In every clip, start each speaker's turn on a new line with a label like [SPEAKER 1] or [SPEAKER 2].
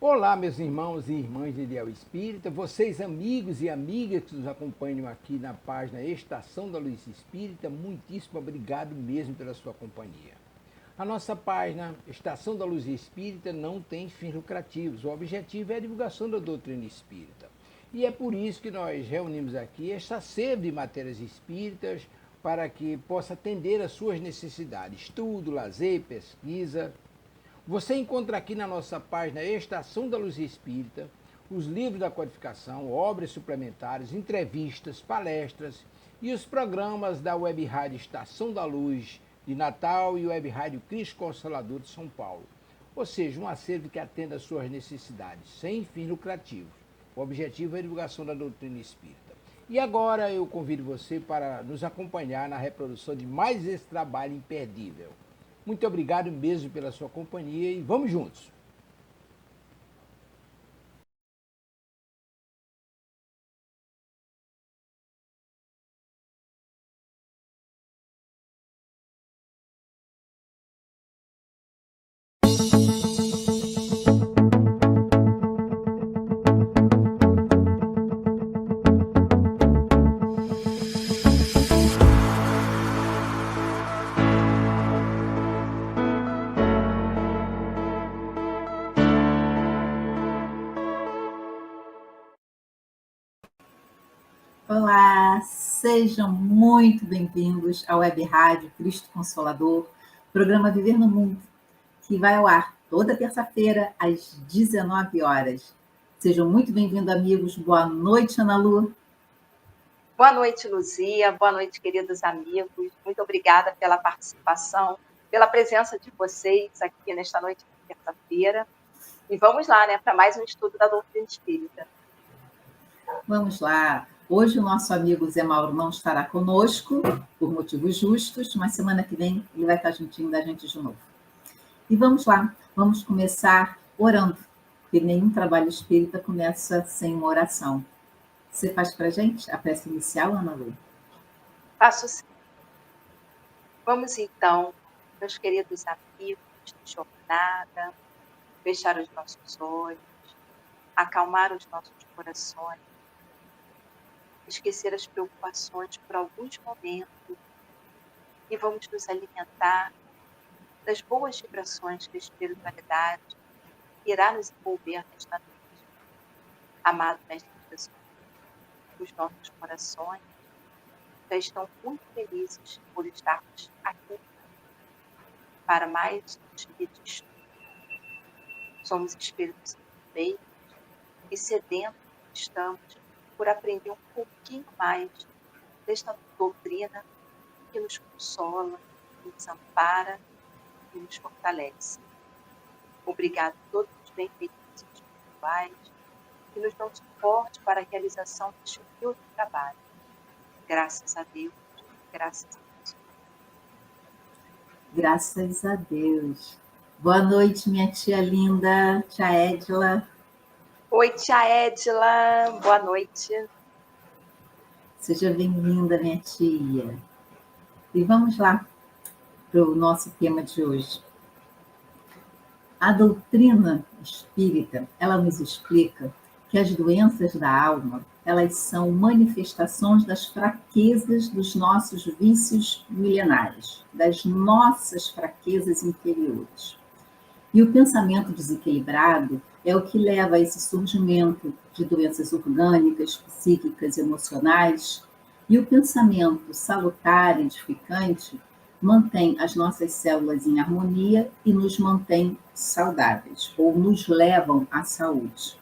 [SPEAKER 1] Olá, meus irmãos e irmãs de Ideal Espírita, vocês amigos e amigas que nos acompanham aqui na página Estação da Luz Espírita, muitíssimo obrigado mesmo pela sua companhia. A nossa página Estação da Luz Espírita não tem fins lucrativos, o objetivo é a divulgação da doutrina espírita. E é por isso que nós reunimos aqui esta sede de matérias espíritas para que possa atender às suas necessidades, estudo, lazer, pesquisa. Você encontra aqui na nossa página Estação da Luz Espírita os livros da codificação, obras suplementares, entrevistas, palestras e os programas da Web Rádio Estação da Luz de Natal e Web Rádio Cristo Consolador de São Paulo. Ou seja, um acervo que atenda às suas necessidades, sem fins lucrativos. O objetivo é a divulgação da doutrina espírita. E agora eu convido você para nos acompanhar na reprodução de mais esse trabalho imperdível. Muito obrigado mesmo pela sua companhia e vamos juntos!
[SPEAKER 2] Olá, sejam muito bem-vindos à Web Rádio Cristo Consolador, programa Viver no Mundo, que vai ao ar toda terça-feira às 19 horas. Sejam muito bem-vindos, amigos. Boa noite, Ana Lu.
[SPEAKER 3] Boa noite, Luzia. Boa noite, queridos amigos. Muito obrigada pela participação, pela presença de vocês aqui nesta noite de terça-feira. E vamos lá, para mais um estudo da doutrina espírita.
[SPEAKER 2] Vamos lá. Hoje o nosso amigo Zé Mauro não estará conosco, por motivos justos, mas semana que vem ele vai estar juntinho da gente de novo. E vamos lá, vamos começar orando, porque nenhum trabalho espírita começa sem uma oração. Você faz para a gente a prece inicial, Ana Lu?
[SPEAKER 3] Faço sim. Vamos então, meus queridos amigos de jornada, fechar os nossos olhos, acalmar os nossos corações, esquecer as preocupações por alguns momentos e vamos nos alimentar das boas vibrações que a espiritualidade irá nos envolver nesta noite. Amado Mestre Jesus, os nossos corações já estão muito felizes por estarmos aqui para mais um dia de estudo. Somos espíritos imperfeitos e sedentos estamos por aprender um pouquinho mais desta doutrina que nos consola, que nos ampara e nos fortalece. Obrigado a todos os benfeitores espirituais que nos dão suporte para a realização deste humilde trabalho. Graças a Deus, graças a Deus.
[SPEAKER 2] Graças a Deus. Boa noite, minha tia linda, tia Edila.
[SPEAKER 3] Oi, tia Edila, boa noite.
[SPEAKER 2] Seja bem-vinda, minha tia. E vamos lá para o nosso tema de hoje. A doutrina espírita, ela nos explica que as doenças da alma, elas são manifestações das fraquezas dos nossos vícios milenares, das nossas fraquezas interiores. E o pensamento desequilibrado é o que leva a esse surgimento de doenças orgânicas, psíquicas, emocionais. E o pensamento salutar, edificante, mantém as nossas células em harmonia e nos mantém saudáveis, ou nos levam à saúde.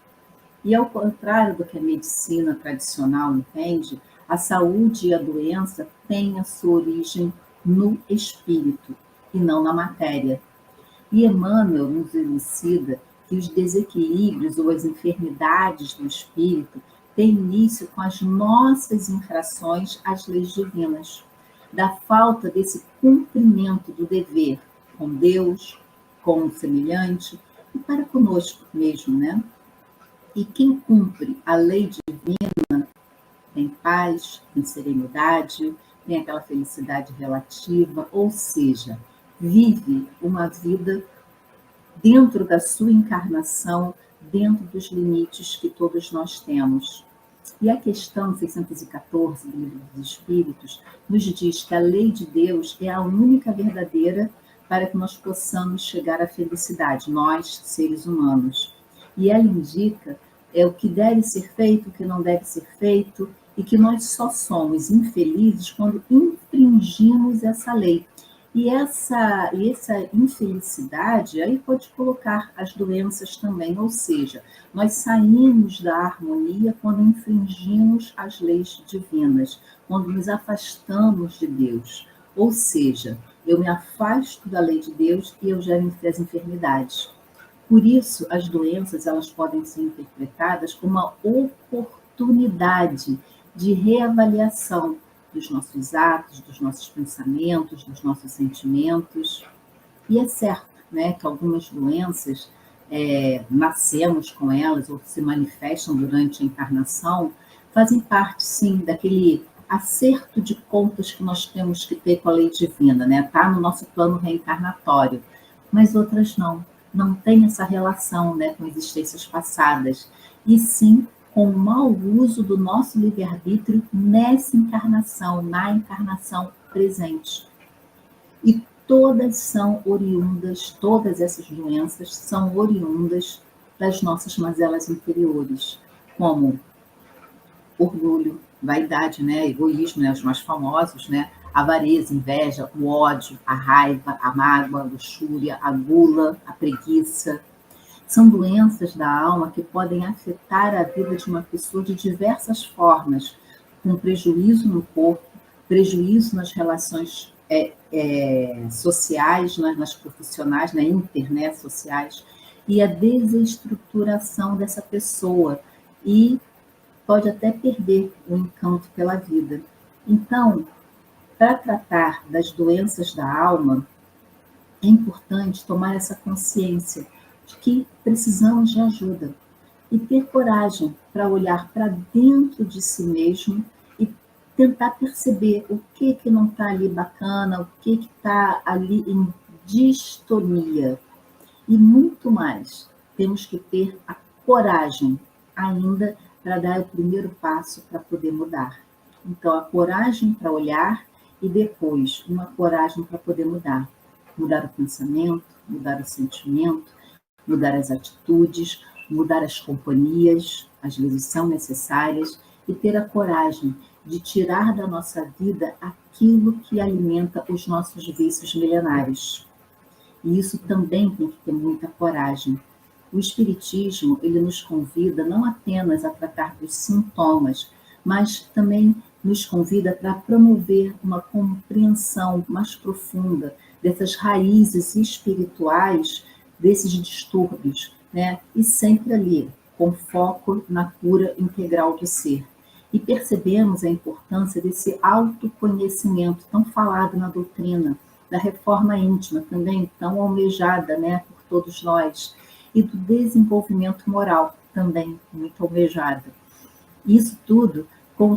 [SPEAKER 2] E ao contrário do que a medicina tradicional entende, a saúde e a doença têm a sua origem no espírito e não na matéria. E Emmanuel nos elucida que os desequilíbrios ou as enfermidades do espírito têm início com as nossas infrações às leis divinas, da falta desse cumprimento do dever com Deus, com o semelhante e para conosco mesmo, né? E quem cumpre a lei divina tem paz, tem serenidade, tem aquela felicidade relativa, ou seja, vive uma vida dentro da sua encarnação, dentro dos limites que todos nós temos. E a questão 614 do Livro dos Espíritos nos diz que a lei de Deus é a única verdadeira para que nós possamos chegar à felicidade, nós, seres humanos. E ela indica o que deve ser feito, o que não deve ser feito, e que nós só somos infelizes quando infringimos essa lei. E essa infelicidade aí pode colocar as doenças também, ou seja, nós saímos da harmonia quando infringimos as leis divinas, quando nos afastamos de Deus. Ou seja, eu me afasto da lei de Deus e eu gero as enfermidades. Por isso, as doenças elas podem ser interpretadas como uma oportunidade de reavaliação dos nossos atos, dos nossos pensamentos, dos nossos sentimentos. E é certo, né, que algumas doenças nascemos com elas ou se manifestam durante a encarnação, fazem parte, sim, daquele acerto de contas que nós temos que ter com a lei divina, né? Está no nosso plano reencarnatório, mas outras não tem essa relação, né, com existências passadas, e sim com o mau uso do nosso livre-arbítrio nessa encarnação, na encarnação presente. E todas são oriundas, todas essas doenças são oriundas das nossas mazelas interiores, como orgulho, vaidade, né, egoísmo, né, os mais famosos, né, avareza, inveja, o ódio, a raiva, a mágoa, a luxúria, a gula, a preguiça. São doenças da alma que podem afetar a vida de uma pessoa de diversas formas, com prejuízo no corpo, prejuízo nas relações sociais, nas profissionais, na internet sociais, e a desestruturação dessa pessoa, e pode até perder o encanto pela vida. Então, para tratar das doenças da alma, é importante tomar essa consciência de que precisamos de ajuda e ter coragem para olhar para dentro de si mesmo e tentar perceber o que não está ali bacana, o que está ali em distonia. E muito mais, temos que ter a coragem ainda para dar o primeiro passo para poder mudar. Então, a coragem para olhar e depois uma coragem para poder mudar. Mudar o pensamento, mudar o sentimento, mudar as atitudes, mudar as companhias, às vezes são necessárias, e ter a coragem de tirar da nossa vida aquilo que alimenta os nossos vícios milenários. E isso também tem que ter muita coragem. O Espiritismo, ele nos convida não apenas a tratar dos sintomas, mas também nos convida para promover uma compreensão mais profunda dessas raízes espirituais, desses distúrbios, né? E sempre ali, com foco na cura integral do ser. E percebemos a importância desse autoconhecimento tão falado na doutrina, da reforma íntima, também tão almejada, né, por todos nós, e do desenvolvimento moral, também muito almejada. Isso tudo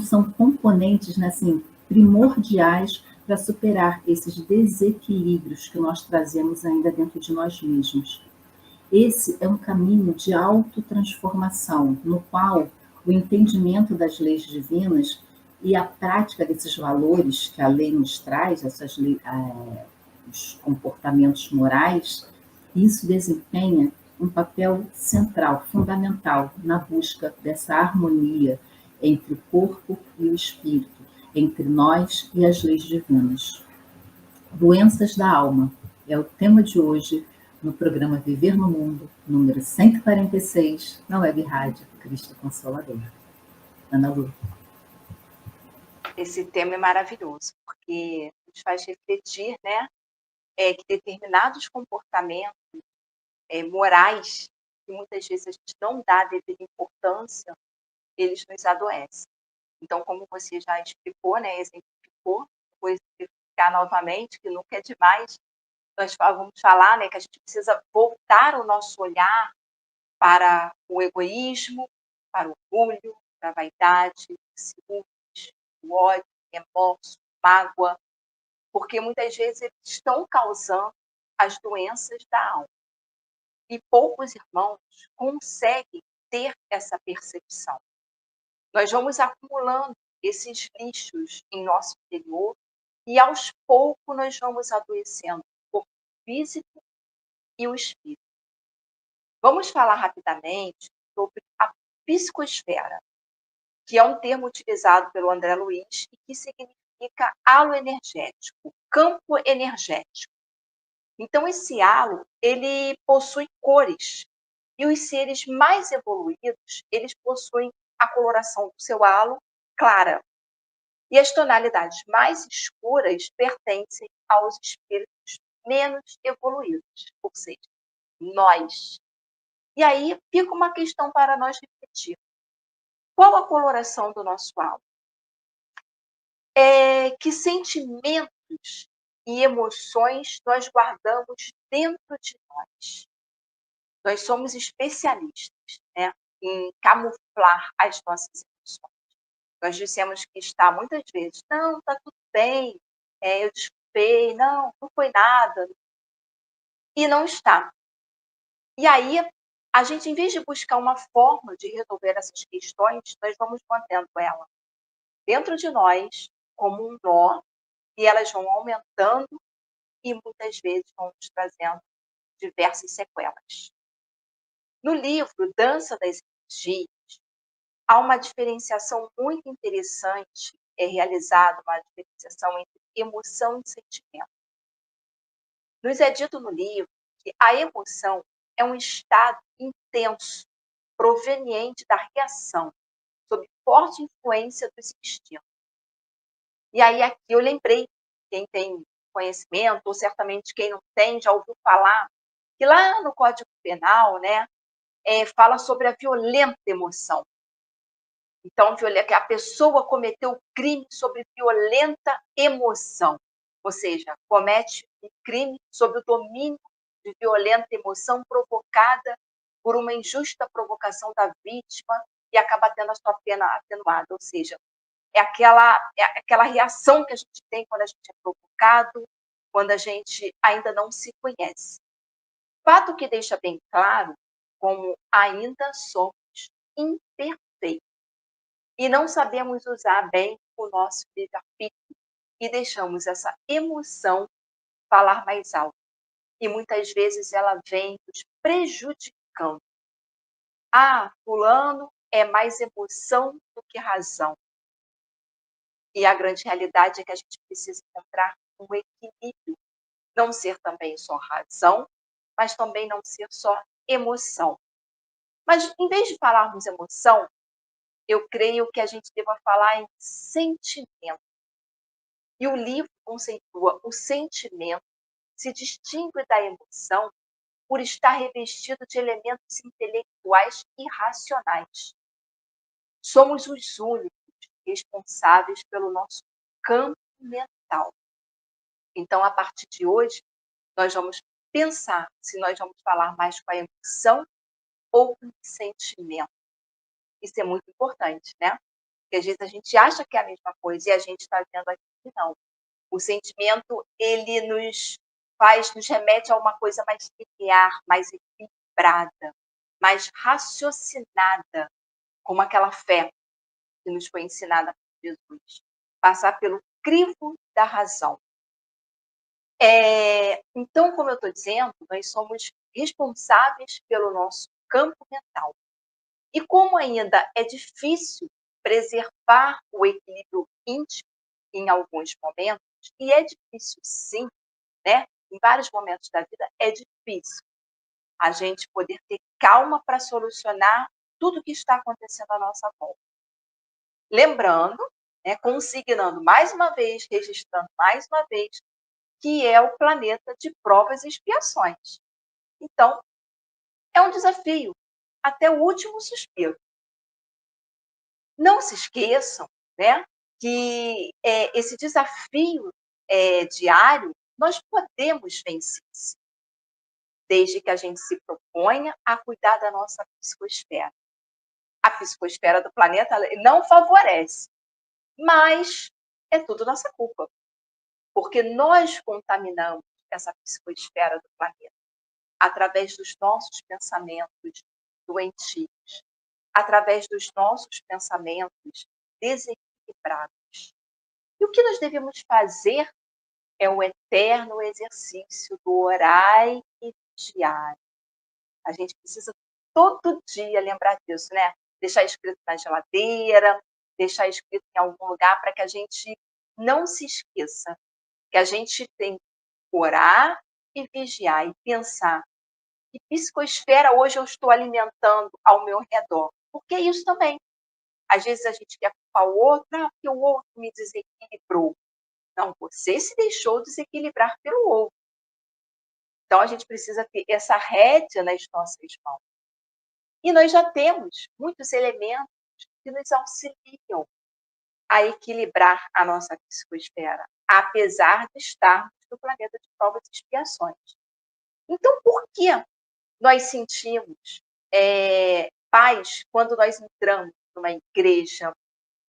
[SPEAKER 2] são componentes, né, assim, primordiais para superar esses desequilíbrios que nós trazemos ainda dentro de nós mesmos. Esse é um caminho de autotransformação, no qual o entendimento das leis divinas e a prática desses valores que a lei nos traz, os comportamentos morais, isso desempenha um papel central, fundamental, na busca dessa harmonia entre o corpo e o espírito, entre nós e as leis divinas. Doenças da alma é o tema de hoje no programa Viver no Mundo, número 146, na Web Rádio Cristo Consolador. Ana Lu.
[SPEAKER 3] Esse tema é maravilhoso, porque nos faz refletir, né, que determinados comportamentos morais, que muitas vezes a gente não dá a devida importância, eles nos adoecem. Então, como você já explicou, né, exemplificou, vou explicar novamente, que nunca é demais, nós vamos falar, né, que a gente precisa voltar o nosso olhar para o egoísmo, para o orgulho, para a vaidade, o ciúmes, o ódio, o remorso, mágoa, porque muitas vezes eles estão causando as doenças da alma. E poucos irmãos conseguem ter essa percepção. Nós vamos acumulando esses lixos em nosso interior e aos poucos nós vamos adoecendo o corpo físico e o espírito. Vamos falar rapidamente sobre a psicosfera, que é um termo utilizado pelo André Luiz e que significa halo energético, campo energético. Então, esse halo, ele possui cores. E os seres mais evoluídos, eles possuem a coloração do seu halo clara. E as tonalidades mais escuras pertencem aos espíritos menos evoluídos, ou seja, nós. E aí fica uma questão para nós refletir. Qual a coloração do nosso halo? Que sentimentos e emoções nós guardamos dentro de nós? Nós somos especialistas, né, em camuflar as nossas emoções. Nós dissemos que está muitas vezes, não, está tudo bem, eu desculpei, não, não foi nada. E não está. E aí, a gente, em vez de buscar uma forma de resolver essas questões, nós vamos mantendo ela dentro de nós, como um nó, e elas vão aumentando e muitas vezes vão nos trazendo diversas sequelas. No livro Dança das Energias, há uma diferenciação muito interessante, é realizada uma diferenciação entre emoção e sentimento. Nos é dito no livro que a emoção é um estado intenso, proveniente da reação, sob forte influência dos instintos. E aí aqui eu lembrei, quem tem conhecimento, ou certamente quem não tem, já ouviu falar, que lá no Código Penal, né, fala sobre a violenta emoção. Então, que a pessoa cometeu o crime sobre violenta emoção, ou seja, comete um crime sob o domínio de violenta emoção provocada por uma injusta provocação da vítima e acaba tendo a sua pena atenuada, ou seja, é aquela reação que a gente tem quando a gente é provocado, quando a gente ainda não se conhece. Fato que deixa bem claro como ainda somos imperfeitos e não sabemos usar bem o nosso livre-arbítrio e deixamos essa emoção falar mais alto. E muitas vezes ela vem nos prejudicando. Ah, fulano é mais emoção do que razão. E a grande realidade é que a gente precisa encontrar um equilíbrio. Não ser também só razão, mas também não ser só emoção. Mas em vez de falarmos emoção, eu creio que a gente deva falar em sentimento. E o livro conceitua o sentimento se distingue da emoção por estar revestido de elementos intelectuais e racionais. Somos os únicos responsáveis pelo nosso campo mental. Então, a partir de hoje, nós vamos pensar se nós vamos falar mais com a emoção ou com o sentimento. Isso é muito importante, né? Porque às vezes a gente acha que é a mesma coisa e a gente está vendo aqui que não. O sentimento, ele nos remete a uma coisa mais linear, mais equilibrada, mais raciocinada, como aquela fé que nos foi ensinada por Jesus. Passar pelo crivo da razão. Então, como eu estou dizendo, nós somos responsáveis pelo nosso campo mental. E como ainda é difícil preservar o equilíbrio íntimo em alguns momentos, e é difícil sim, né? Em vários momentos da vida é difícil a gente poder ter calma para solucionar tudo que está acontecendo à nossa volta. Lembrando, né, consignando mais uma vez, registrando mais uma vez, que é o planeta de provas e expiações. Então, é um desafio até o último suspiro. Não se esqueçam, né, que esse desafio diário nós podemos vencer, desde que a gente se proponha a cuidar da nossa psicosfera. A psicosfera do planeta não favorece, mas é tudo nossa culpa, porque nós contaminamos essa psicosfera do planeta. através dos nossos pensamentos doentios, através dos nossos pensamentos desequilibrados. E o que nós devemos fazer é o eterno exercício do orai e vigiar. A gente precisa todo dia lembrar disso, né? Deixar escrito na geladeira, deixar escrito em algum lugar para que a gente não se esqueça que a gente tem que orar e vigiar e pensar que psicosfera hoje eu estou alimentando ao meu redor. Porque é isso também. Às vezes a gente quer culpar o outro, porque o outro me desequilibrou. Não, você se deixou desequilibrar pelo outro. Então a gente precisa ter essa rédea nas nossas mãos. E nós já temos muitos elementos que nos auxiliam a equilibrar a nossa psicosfera, apesar de estarmos no planeta de provas e expiações. Então, por que nós sentimos paz quando nós entramos numa igreja,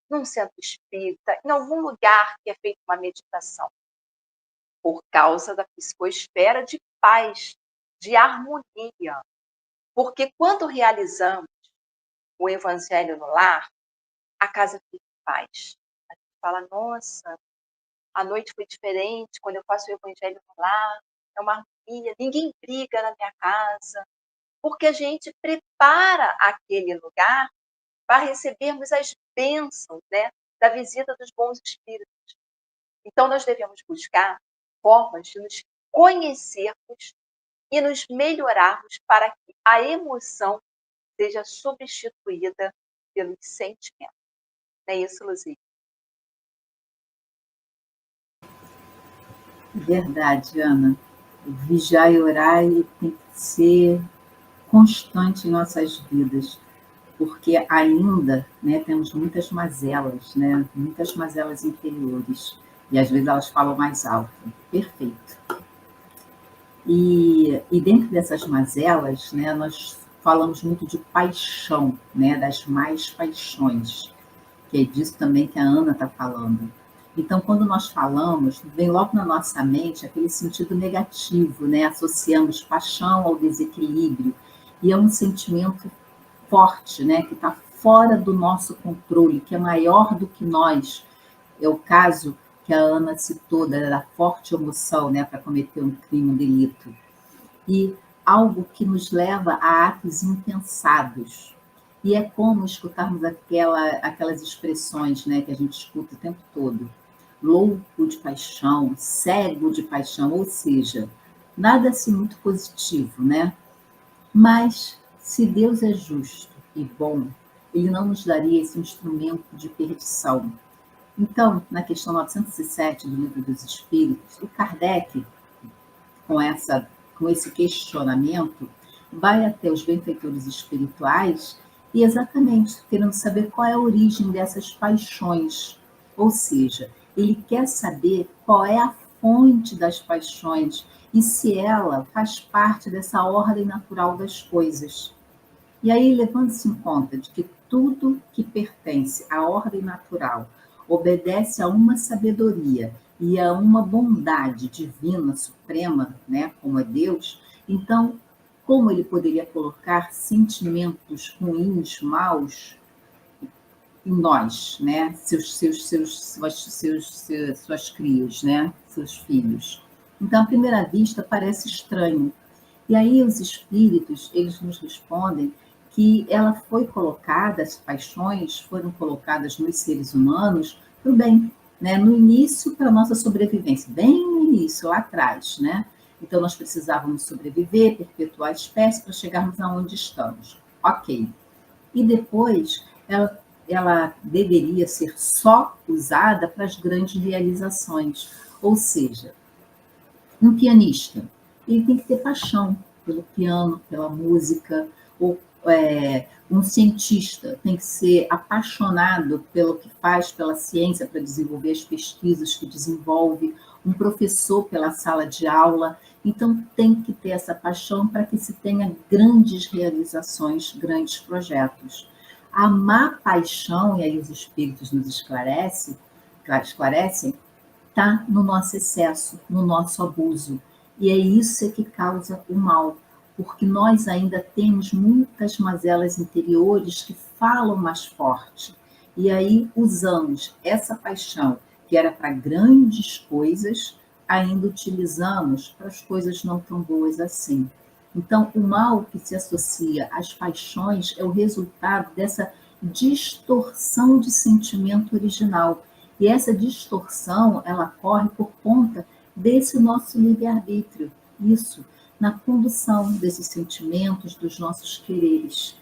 [SPEAKER 3] num centro espírita, em algum lugar que é feita uma meditação? Por causa da psicosfera de paz, de harmonia. Porque quando realizamos o evangelho no lar, a casa fica em paz. A gente fala, nossa, a noite foi diferente, quando eu faço o evangelho no lar, é uma harmonia, ninguém briga na minha casa, porque a gente prepara aquele lugar para recebermos as bênçãos, né, da visita dos bons espíritos. Então, nós devemos buscar formas de nos conhecermos e nos melhorarmos para que a emoção seja substituída pelos sentimentos. Não é isso, Luzia?
[SPEAKER 2] Verdade, Ana. Vigiar e orar tem que ser constante em nossas vidas, porque ainda, né, temos muitas mazelas, né, muitas mazelas interiores, e às vezes elas falam mais alto. Perfeito. E dentro dessas mazelas, né, nós falamos muito de paixão, né, das mais paixões, que é disso também que a Ana está falando. Então, quando nós falamos, vem logo na nossa mente aquele sentido negativo, né? Associamos paixão ao desequilíbrio, e é um sentimento forte, né? Que está fora do nosso controle, que é maior do que nós. É o caso que a Ana citou da forte emoção, né? Para cometer um crime, um delito. E algo que nos leva a atos impensados. E é como escutarmos aquelas expressões, né, que a gente escuta o tempo todo. Louco de paixão, cego de paixão, ou seja, nada assim muito positivo, né? Mas se Deus é justo e bom, ele não nos daria esse instrumento de perdição. Então, na questão 907 do Livro dos Espíritos, o Kardec, com esse questionamento, vai até os benfeitores espirituais e exatamente querendo saber qual é a origem dessas paixões. Ou seja, ele quer saber qual é a fonte das paixões e se ela faz parte dessa ordem natural das coisas. E aí, levando-se em conta de que tudo que pertence à ordem natural obedece a uma sabedoria e a uma bondade divina suprema, né, como é Deus, então, como ele poderia colocar sentimentos ruins, maus em nós, né, suas crias, né, seus filhos? Então, à primeira vista, parece estranho. E aí os espíritos, eles nos respondem que ela foi colocada, as paixões foram colocadas nos seres humanos para o bem, né? No início, para a nossa sobrevivência, bem no início, lá atrás, né? Então, nós precisávamos sobreviver, perpetuar a espécie para chegarmos aonde estamos. Ok. E depois, ela deveria ser só usada para as grandes realizações. Ou seja, um pianista, ele tem que ter paixão pelo piano, pela música, ou um cientista tem que ser apaixonado pelo que faz, pela ciência, para desenvolver as pesquisas que desenvolve, um professor pela sala de aula. Então, tem que ter essa paixão para que se tenha grandes realizações, grandes projetos. A má paixão, e aí os espíritos nos esclarecem, está no nosso excesso, no nosso abuso. E é isso que causa o mal, porque nós ainda temos muitas mazelas interiores que falam mais forte. E aí usamos essa paixão, que era para grandes coisas, ainda utilizamos para as coisas não tão boas assim. Então, o mal que se associa às paixões é o resultado dessa distorção de sentimento original. E essa distorção, ela ocorre por conta desse nosso livre-arbítrio. Isso, na condução desses sentimentos, dos nossos quereres.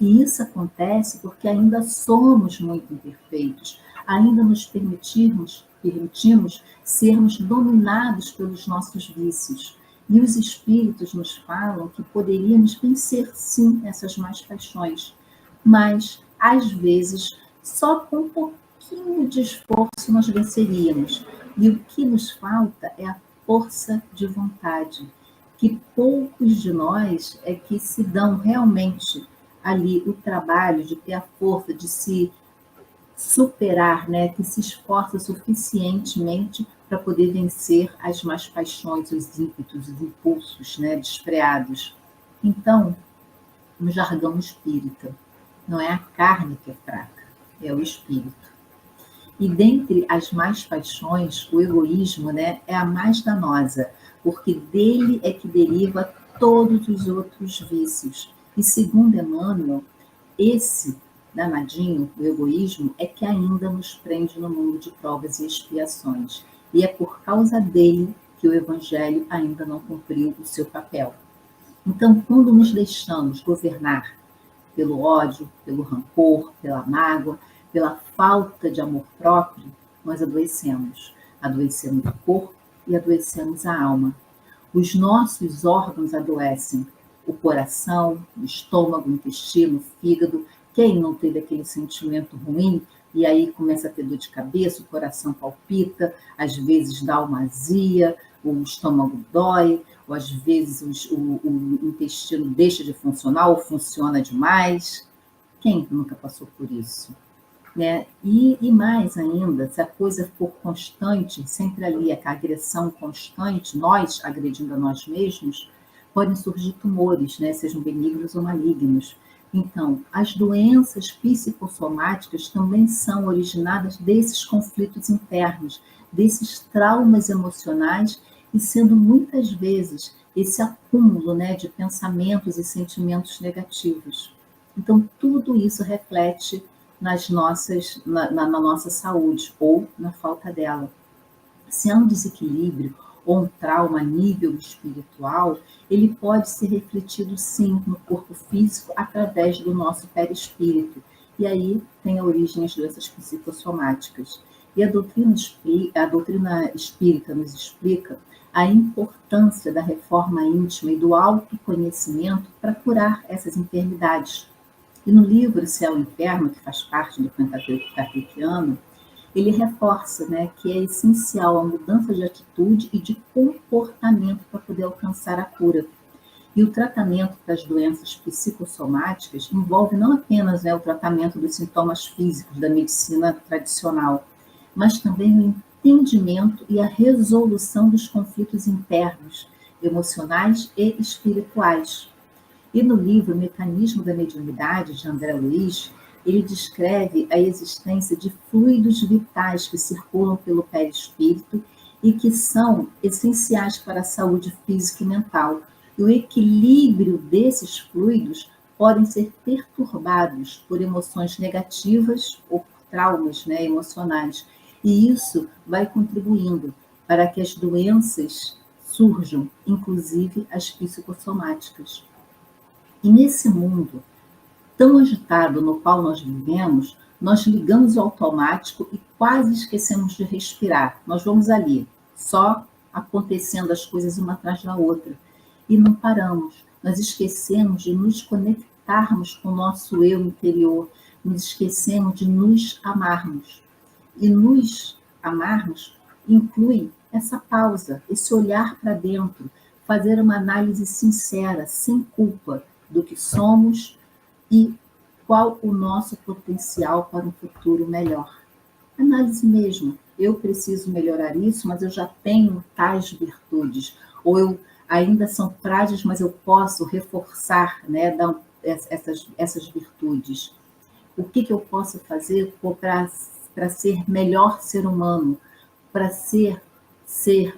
[SPEAKER 2] E isso acontece porque ainda somos muito imperfeitos, ainda nos permitimos sermos dominados pelos nossos vícios. E os espíritos nos falam que poderíamos vencer, sim, essas más paixões, mas, às vezes, só com um pouquinho de esforço nós venceríamos. E o que nos falta é a força de vontade, que poucos de nós é que se dão realmente ali o trabalho de ter a força de se superar, né, que se esforça suficientemente para poder vencer as más paixões, os ímpetos, os impulsos, né, desfreados. Então, no jargão espírita, não é a carne que é fraca, é o espírito. E dentre as más paixões, o egoísmo, né, é a mais danosa, porque dele é que deriva todos os outros vícios. E segundo Emmanuel, esse danadinho, o egoísmo, é que ainda nos prende no mundo de provas e expiações. E é por causa dele que o Evangelho ainda não cumpriu o seu papel. Então, quando nos deixamos governar pelo ódio, pelo rancor, pela mágoa, pela falta de amor próprio, nós adoecemos. Adoecemos o corpo e adoecemos a alma. Os nossos órgãos adoecem. O coração, o estômago, o intestino, o fígado. Quem não teve aquele sentimento ruim e aí começa a ter dor de cabeça, o coração palpita, às vezes dá uma azia, o estômago dói, ou às vezes o intestino deixa de funcionar ou funciona demais. Quem nunca passou por isso? Né? E mais ainda, se a coisa for constante, sempre ali, a agressão constante, nós agredindo a nós mesmos, podem surgir tumores, né? Sejam benignos ou malignos. Então, as doenças psicossomáticas também são originadas desses conflitos internos, desses traumas emocionais, e sendo muitas vezes esse acúmulo, né, de pensamentos e sentimentos negativos. Então, tudo isso reflete na nossa saúde ou na falta dela. Se há um desequilíbrio ou um trauma a nível espiritual, ele pode ser refletido sim no corpo físico através do nosso perispírito. E aí tem a origem as doenças psicossomáticas. E a doutrina espírita nos explica a importância da reforma íntima e do autoconhecimento para curar essas enfermidades. E no livro Céu e Inferno, que faz parte do Pentateuco Kardeciano, ele reforça, né, que é essencial a mudança de atitude e de comportamento para poder alcançar a cura. E o tratamento das doenças psicossomáticas envolve não apenas, né, o tratamento dos sintomas físicos da medicina tradicional, mas também o entendimento e a resolução dos conflitos internos, emocionais e espirituais. E no livro Mecanismo da Mediunidade, de André Luiz, ele descreve a existência de fluidos vitais que circulam pelo perispírito e que são essenciais para a saúde física e mental. E o equilíbrio desses fluidos podem ser perturbados por emoções negativas ou por traumas, né, emocionais. E isso vai contribuindo para que as doenças surjam, inclusive as psicossomáticas. E nesse mundo tão agitado no qual nós vivemos, nós ligamos o automático e quase esquecemos de respirar. Nós vamos ali, só acontecendo as coisas uma atrás da outra. E não paramos. Nós esquecemos de nos conectarmos com o nosso eu interior. Nos esquecemos de nos amarmos. E nos amarmos inclui essa pausa, esse olhar para dentro, fazer uma análise sincera, sem culpa, do que somos e qual o nosso potencial para um futuro melhor. Análise mesmo. Eu preciso melhorar isso, mas eu já tenho tais virtudes. Ou eu ainda são frágeis, mas eu posso reforçar, né, essas virtudes. O que eu posso fazer para ser melhor ser humano, para ser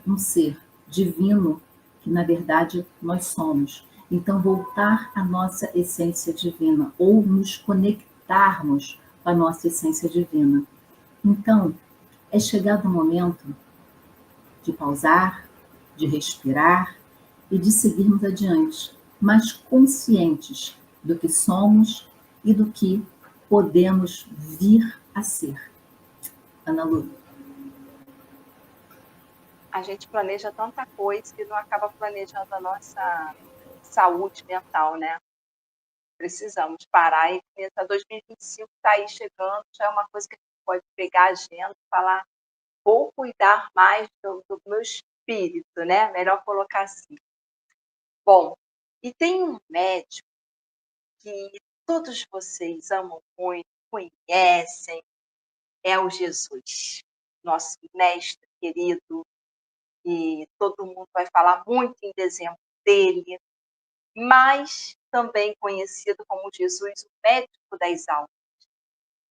[SPEAKER 2] um ser divino, que na verdade nós somos. Então, voltar à nossa essência divina, ou nos conectarmos com a nossa essência divina. Então, é chegado o momento de pausar, de respirar e de seguirmos adiante, mas conscientes do que somos e do que podemos vir a ser. Ana Lu.
[SPEAKER 3] A gente planeja tanta coisa e não acaba planejando a nossa saúde mental, né? Precisamos parar e pensar. 2025 está aí chegando, já é uma coisa que a gente pode pegar a agenda e falar: vou cuidar mais do meu espírito, né? Melhor colocar assim. Bom, e tem um médico que todos vocês amam muito, conhecem, é o Jesus, nosso mestre querido, e todo mundo vai falar muito em dezembro dele, mas também conhecido como Jesus, o médico das almas.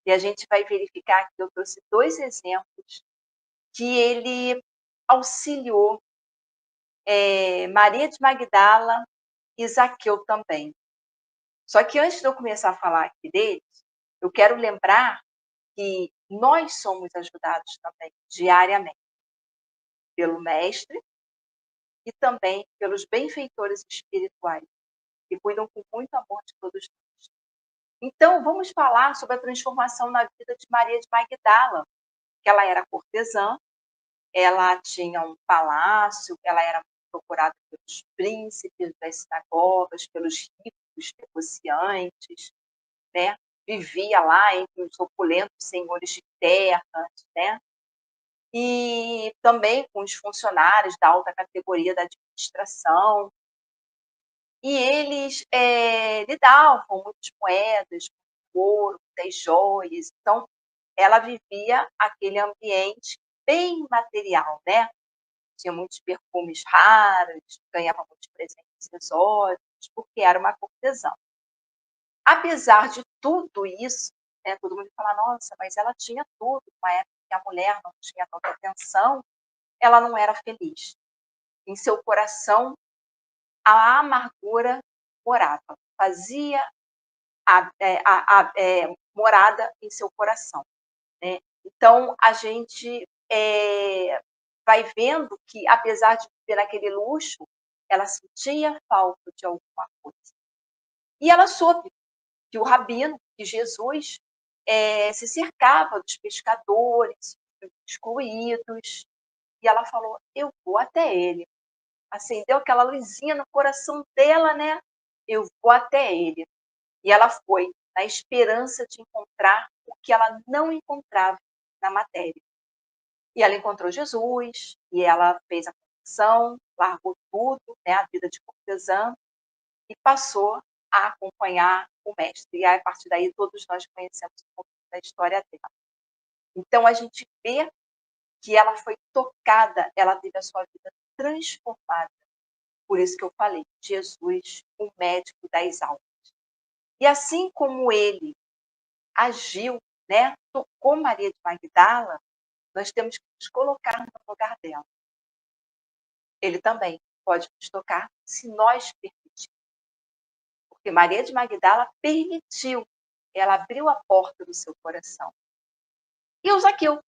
[SPEAKER 3] E a gente vai verificar que eu trouxe 2 exemplos que ele auxiliou Maria de Magdala e Zaqueu também. Só que antes de eu começar a falar aqui deles, eu quero lembrar que nós somos ajudados também diariamente pelo Mestre e também pelos benfeitores espirituais, que cuidam com muito amor de todos nós. Então, vamos falar sobre a transformação na vida de Maria de Magdala, que ela era cortesã, ela tinha um palácio, ela era procurada pelos príncipes das sinagogas, pelos ricos negociantes, né? Vivia lá entre os opulentos senhores de terras, né? E também com os funcionários da alta categoria da administração. E eles lhe davam muitas moedas, ouro, muitas joias. Então, ela vivia aquele ambiente bem material, né? Tinha muitos perfumes raros, ganhava muitos presentes exóticos, porque era uma cortesã. Apesar de tudo isso, né, todo mundo fala: nossa, mas ela tinha tudo. Numa época que a mulher não tinha tanta atenção, ela não era feliz. Em seu coração, a amargura morava, fazia morada em seu coração, né? Então, a gente vai vendo que, apesar de viver naquele luxo, ela sentia falta de alguma coisa. E ela soube que o rabino, que Jesus, se cercava dos pescadores, dos excluídos, e ela falou: eu vou até ele. Acendeu aquela luzinha no coração dela, né? Eu vou até ele. E ela foi, na esperança de encontrar o que ela não encontrava na matéria. E ela encontrou Jesus, e ela fez a confissão, largou tudo, né, a vida de cortesã, e passou a acompanhar o mestre. E a partir daí todos nós conhecemos um pouco da história dela. Então a gente vê que ela foi tocada, ela teve a sua vida transformada. Por isso que eu falei, Jesus, o médico das almas. E assim como ele agiu, né, tocou Maria de Magdala, nós temos que nos colocar no lugar dela. Ele também pode nos tocar se nós permitirmos. Porque Maria de Magdala permitiu, ela abriu a porta do seu coração. E o Zaqueu?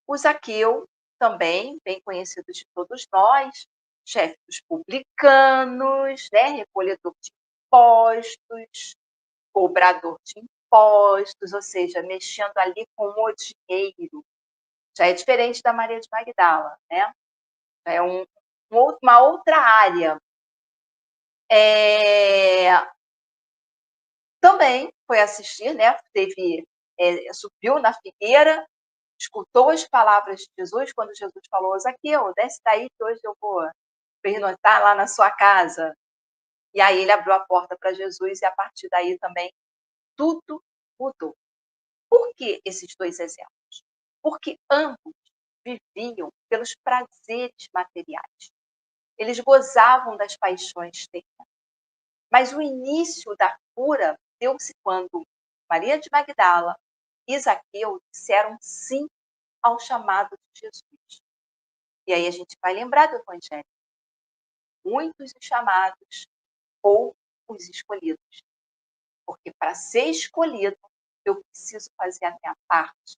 [SPEAKER 3] O Zaqueu, também bem conhecido de todos nós, chefe dos publicanos, né, recolhedor de impostos, cobrador de impostos, ou seja, mexendo ali com o dinheiro. Já é diferente da Maria de Magdala, né? É uma outra área. Também foi assistir, né? Subiu na figueira, escutou as palavras de Jesus, quando Jesus falou: Zaqueu, desce daí que hoje eu vou pernoitar lá na sua casa. E aí ele abriu a porta para Jesus e a partir daí também tudo mudou. Por que esses 2 exemplos? Porque ambos viviam pelos prazeres materiais. eles gozavam das paixões terrenas. Mas o início da cura deu-se quando Maria de Magdala e Zaqueu disseram sim ao chamado de Jesus. E aí a gente vai lembrar do Evangelho. Muitos os chamados ou os escolhidos. Porque para ser escolhido, eu preciso fazer a minha parte.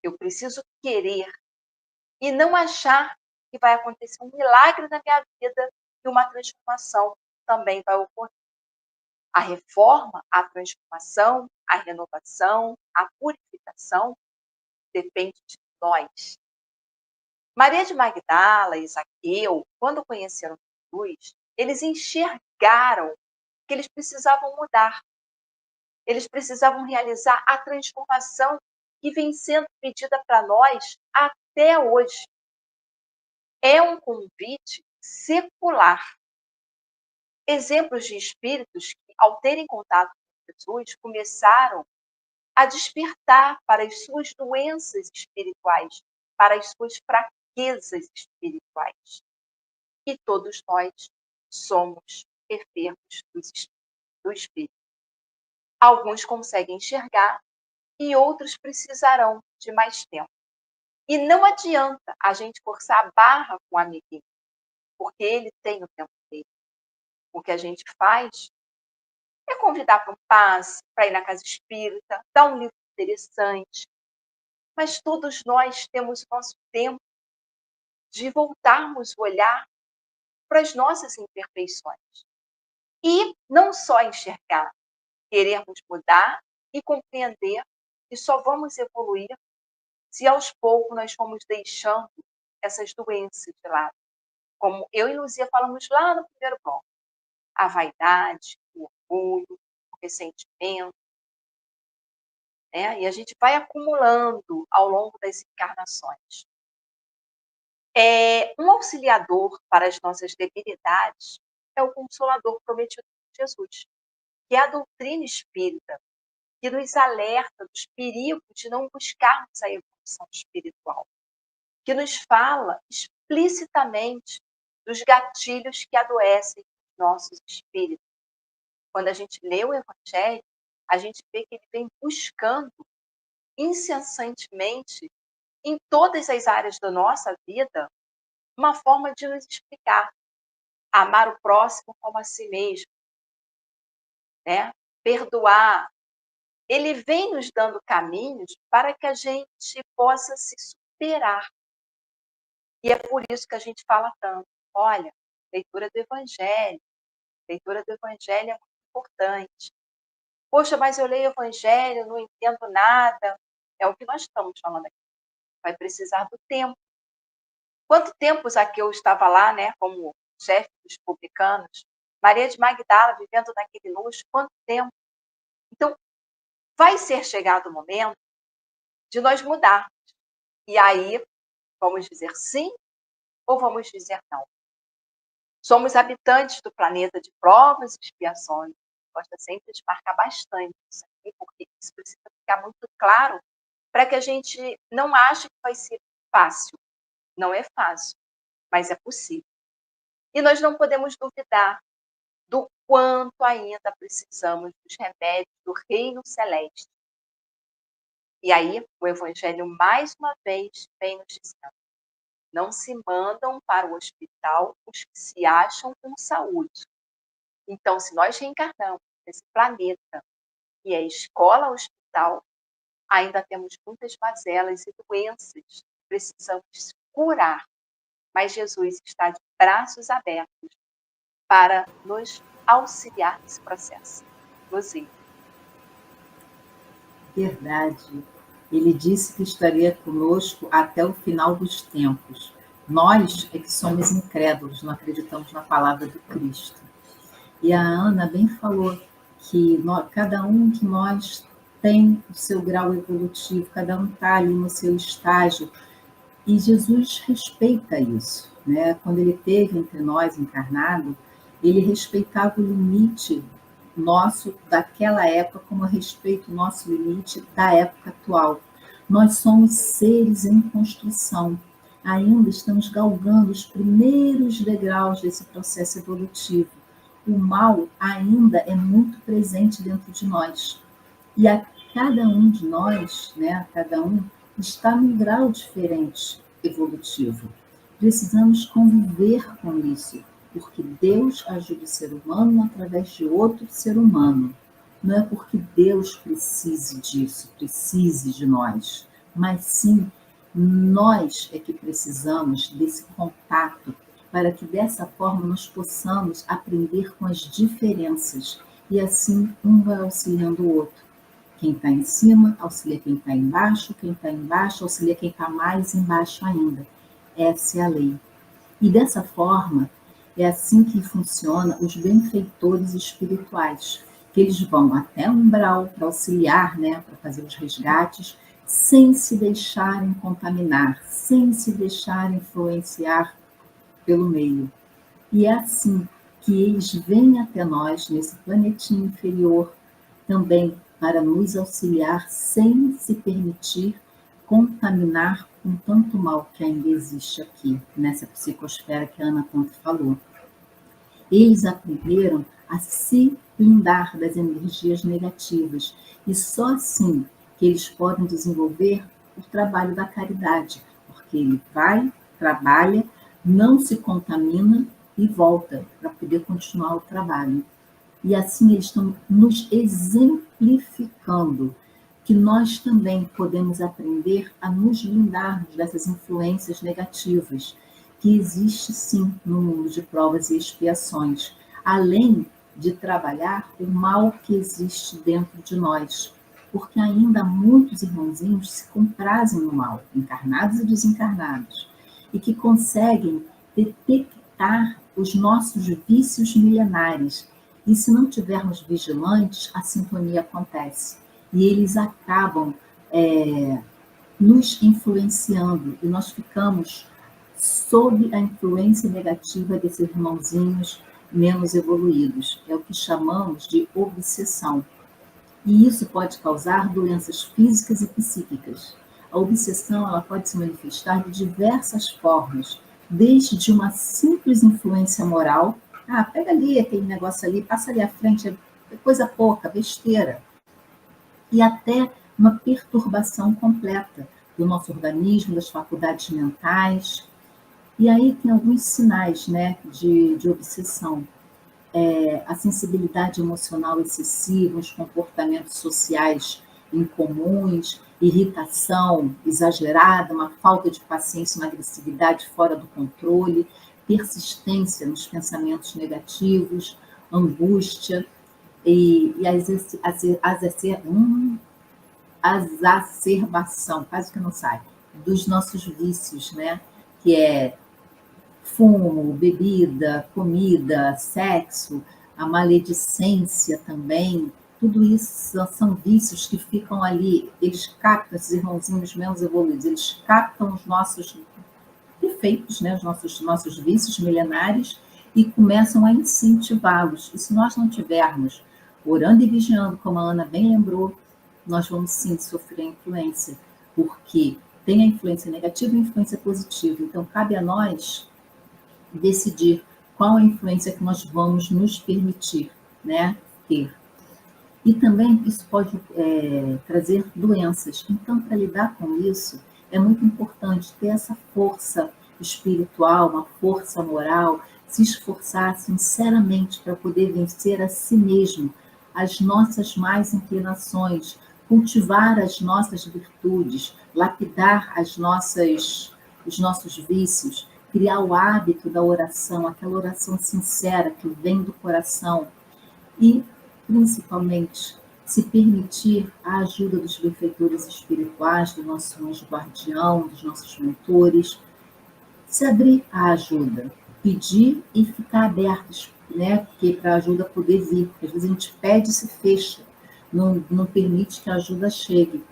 [SPEAKER 3] Eu preciso querer e não achar que vai acontecer um milagre na minha vida e uma transformação também vai ocorrer. A reforma, a transformação, a renovação, a purificação depende de nós. Maria de Magdala e Zaqueu, quando conheceram Jesus, eles enxergaram que eles precisavam mudar. Eles precisavam realizar a transformação que vem sendo pedida para nós até hoje. É um convite secular. Exemplos de espíritos que, ao terem contato com Jesus, começaram a despertar para as suas doenças espirituais, para as suas fraquezas espirituais. E todos nós somos enfermos do espírito. Alguns conseguem enxergar e outros precisarão de mais tempo. E não adianta a gente forçar a barra com o amiguinho, porque ele tem o tempo dele. O que a gente faz é convidar para um passe, para ir na casa espírita, dar um livro interessante. Mas todos nós temos o nosso tempo de voltarmos o olhar para as nossas imperfeições. E não só enxergar, querermos mudar e compreender que só vamos evoluir se aos poucos nós formos deixando essas doenças de lado. Como eu e Luzia falamos lá no primeiro bloco. A vaidade, o orgulho, o ressentimento. E a gente vai acumulando ao longo das encarnações. Um auxiliador para as nossas debilidades é o Consolador prometido por Jesus, que é a doutrina espírita, que nos alerta dos perigos de não buscarmos a evolução espiritual, que nos fala explicitamente dos gatilhos que adoecem os nossos espíritos. Quando a gente lê o Evangelho, a gente vê que ele vem buscando incessantemente, em todas as áreas da nossa vida, uma forma de nos explicar. Amar o próximo como a si mesmo. Perdoar. Ele vem nos dando caminhos para que a gente possa se superar. E é por isso que a gente fala tanto. Olha, leitura do Evangelho. Leitura do Evangelho é muito importante. Poxa, mas eu leio o Evangelho, não entendo nada. É o que nós estamos falando aqui. Vai precisar do tempo. Quanto tempo Zaqueu estava lá, como chefe dos publicanos? Maria de Magdala vivendo naquele luxo, quanto tempo? Então, vai ser chegado o momento de nós mudarmos. E aí, vamos dizer sim ou vamos dizer não? Somos habitantes do planeta de provas e expiações. Gosta sempre de marcar bastante isso aqui, porque isso precisa ficar muito claro para que a gente não ache que vai ser fácil. Não é fácil, mas é possível. E nós não podemos duvidar do quanto ainda precisamos dos remédios do reino celeste. E aí, o Evangelho, mais uma vez, vem nos dizendo: não se mandam para o hospital os que se acham com saúde. Então, se nós reencarnamos nesse planeta e é escola hospital, ainda temos muitas mazelas e doenças que precisamos curar. Mas Jesus está de braços abertos para nos auxiliar nesse processo. Luzia.
[SPEAKER 2] Verdade. Ele disse que estaria conosco até o final dos tempos. Nós é que somos incrédulos, não acreditamos na palavra do Cristo. E a Ana bem falou que cada um de nós tem o seu grau evolutivo, cada um está ali no seu estágio. E Jesus respeita isso. Quando ele esteve entre nós encarnado, ele respeitava o limite nosso daquela época, como respeita o nosso limite da época atual. Nós somos seres em construção. ainda estamos galgando os primeiros degraus desse processo evolutivo. O mal ainda é muito presente dentro de nós. E a cada um de nós, né, cada um está num grau diferente evolutivo. Precisamos conviver com isso, porque Deus ajuda o ser humano através de outro ser humano. Não é porque Deus precise disso, precise de nós, mas sim nós é que precisamos desse contato para que dessa forma nós possamos aprender com as diferenças e assim um vai auxiliando o outro. Quem está em cima auxilia quem está embaixo, quem está embaixo auxilia quem está mais embaixo ainda. Essa é a lei. E dessa forma, é assim que funciona os benfeitores espirituais, que eles vão até o umbral para auxiliar, né, para fazer os resgates, sem se deixarem contaminar, sem se deixarem influenciar pelo meio. E é assim que eles vêm até nós, nesse planetinho inferior, também para nos auxiliar sem se permitir contaminar com tanto mal que ainda existe aqui, nessa psicosfera que a Ana Conte falou. Eles aprenderam a se blindar das energias negativas e só assim que eles podem desenvolver o trabalho da caridade, porque ele vai, trabalha, não se contamina e volta para poder continuar o trabalho. E assim eles estão nos exemplificando que nós também podemos aprender a nos blindarmos dessas influências negativas, que existe sim no mundo de provas e expiações, além de trabalhar o mal que existe dentro de nós, porque ainda muitos irmãozinhos se comprazem no mal, encarnados e desencarnados, e que conseguem detectar os nossos vícios milenares. E se não tivermos vigilantes, a sintonia acontece. E eles acabam nos influenciando, e nós ficamos sob a influência negativa desses irmãozinhos menos evoluídos. É o que chamamos de obsessão. E isso pode causar doenças físicas e psíquicas. A obsessão ela pode se manifestar de diversas formas, desde uma simples influência moral. Ah, pega ali aquele negócio ali, passa ali à frente, é coisa pouca, besteira. E até uma perturbação completa do nosso organismo, das faculdades mentais. E aí tem alguns sinais, né, de obsessão. A sensibilidade emocional excessiva, os comportamentos sociais incomuns, irritação exagerada, uma falta de paciência, uma agressividade fora do controle, persistência nos pensamentos negativos, angústia e a exacerbação, quase que não sai, dos nossos vícios, né? Que é fumo, bebida, comida, sexo, a maledicência também. Tudo isso são vícios que ficam ali, eles captam, esses irmãozinhos menos evoluídos, eles captam os nossos defeitos, né? Os nossos vícios milenares e começam a incentivá-los. E se nós não tivermos orando e vigiando, como a Ana bem lembrou, nós vamos sim sofrer a influência, porque tem a influência negativa e a influência positiva. Então, cabe a nós decidir qual a influência que nós vamos nos permitir, né, ter. E também isso pode trazer doenças. Então, para lidar com isso, é muito importante ter essa força espiritual, uma força moral, se esforçar sinceramente para poder vencer a si mesmo, as nossas más inclinações, cultivar as nossas virtudes, lapidar os nossos vícios, criar o hábito da oração, aquela oração sincera que vem do coração e, principalmente, se permitir a ajuda dos benfeitores espirituais, do nosso anjo guardião, dos nossos mentores, se abrir à ajuda, pedir e ficar abertos, né? Porque para a ajuda poder vir, porque às vezes a gente pede e se fecha, não permite que a ajuda chegue.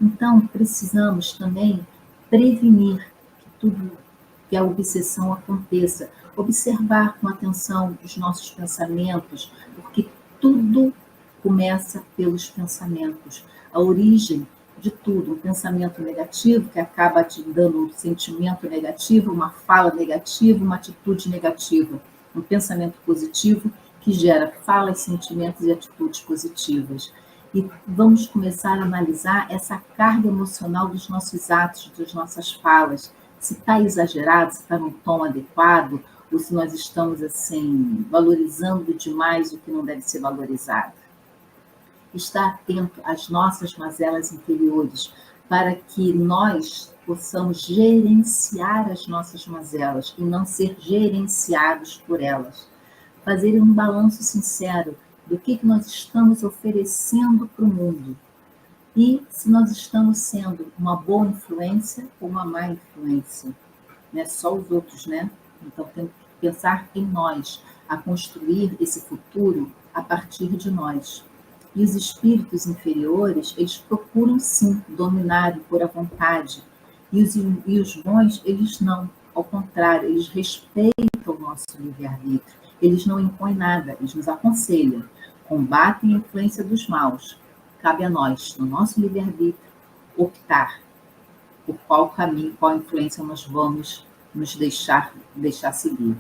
[SPEAKER 2] Então, precisamos também prevenir que a obsessão aconteça, observar com atenção os nossos pensamentos, porque tudo começa pelos pensamentos. A origem de tudo, um pensamento negativo que acaba te dando um sentimento negativo, uma fala negativa, uma atitude negativa, um pensamento positivo que gera falas, sentimentos e atitudes positivas. E vamos começar a analisar essa carga emocional dos nossos atos, das nossas falas, se está exagerado, se está num tom adequado, ou se nós estamos assim valorizando demais o que não deve ser valorizado. Estar atento às nossas mazelas interiores, para que nós possamos gerenciar as nossas mazelas e não ser gerenciados por elas. Fazer um balanço sincero do que nós estamos oferecendo para o mundo e se nós estamos sendo uma boa influência ou uma má influência. Não é só os outros, né? Então temos que pensar em nós, a construir esse futuro a partir de nós. E os espíritos inferiores, eles procuram sim dominar e pôr à vontade. E os bons, eles não. Ao contrário, eles respeitam o nosso livre-arbítrio. Eles não impõem nada, eles nos aconselham. Combatem a influência dos maus. Cabe a nós, no nosso livre-arbítrio, optar por qual caminho, qual influência nós vamos nos deixar seguir.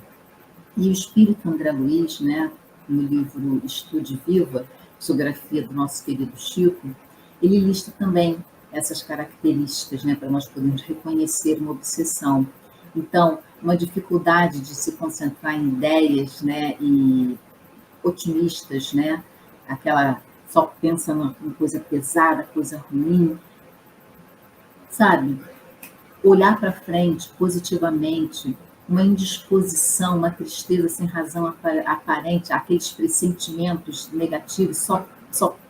[SPEAKER 2] E o espírito André Luiz, né, no livro Estude Viva, psicografia do nosso querido Chico, ele lista também essas características, né, para nós podermos reconhecer uma obsessão. Então, uma dificuldade de se concentrar em ideias, né, e otimistas, né, aquela só pensa numa coisa pesada, coisa ruim, sabe? Olhar para frente positivamente, uma indisposição, uma tristeza sem razão aparente, aqueles pressentimentos negativos, só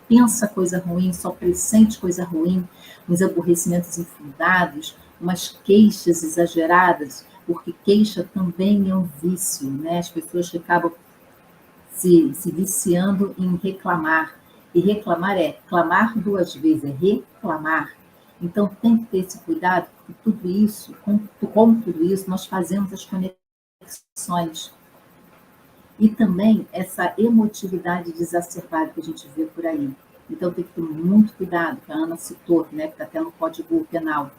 [SPEAKER 2] pensa coisa ruim, só pressente coisa ruim, uns aborrecimentos infundados, umas queixas exageradas, porque queixa também é um vício, né? As pessoas que acabam se viciando em reclamar. E reclamar é clamar duas vezes, é reclamar. Então tem que ter esse cuidado, porque tudo isso, como tudo isso, nós fazemos as conexões. E também essa emotividade exacerbada que a gente vê por aí. Então tem que ter muito cuidado, que a Ana citou, né, que está até no Código Penal.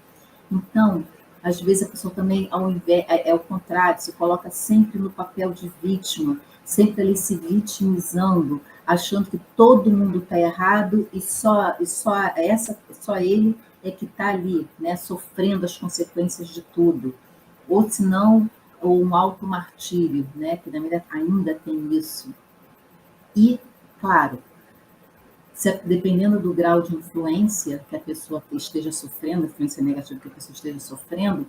[SPEAKER 2] Então, às vezes a pessoa também, ao invés, é o contrário, se coloca sempre no papel de vítima, sempre ali se vitimizando, achando que todo mundo está errado e só ele é que está ali, né, sofrendo as consequências de tudo. Ou se não, ou um auto-martírio, né, que ainda tem isso. E, claro, dependendo do grau de influência que a pessoa esteja sofrendo, influência negativa que a pessoa esteja sofrendo,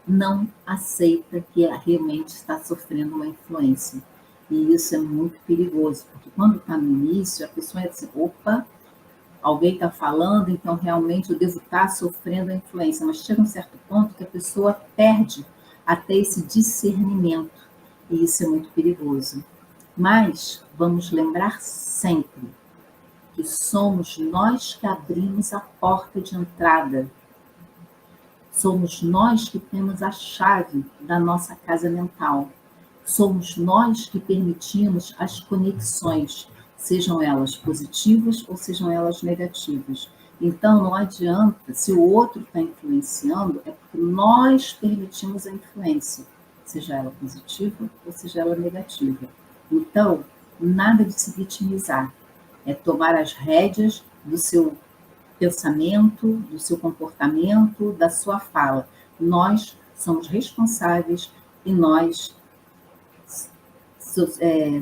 [SPEAKER 2] não aceita que realmente está sofrendo uma influência. E isso é muito perigoso, porque quando está no início, a pessoa é assim, opa, alguém está falando, então realmente eu devo estar sofrendo a influência. Mas chega um certo ponto que a pessoa perde até esse discernimento, e isso é muito perigoso. Mas vamos lembrar sempre que somos nós que abrimos a porta de entrada. Somos nós que temos a chave da nossa casa mental. Somos nós que permitimos as conexões, sejam elas positivas ou sejam elas negativas. Então, não adianta, se o outro está influenciando, é porque nós permitimos a influência, seja ela positiva ou seja ela negativa. Então, nada de se vitimizar, é tomar as rédeas do seu pensamento, do seu comportamento, da sua fala. Nós somos responsáveis e nós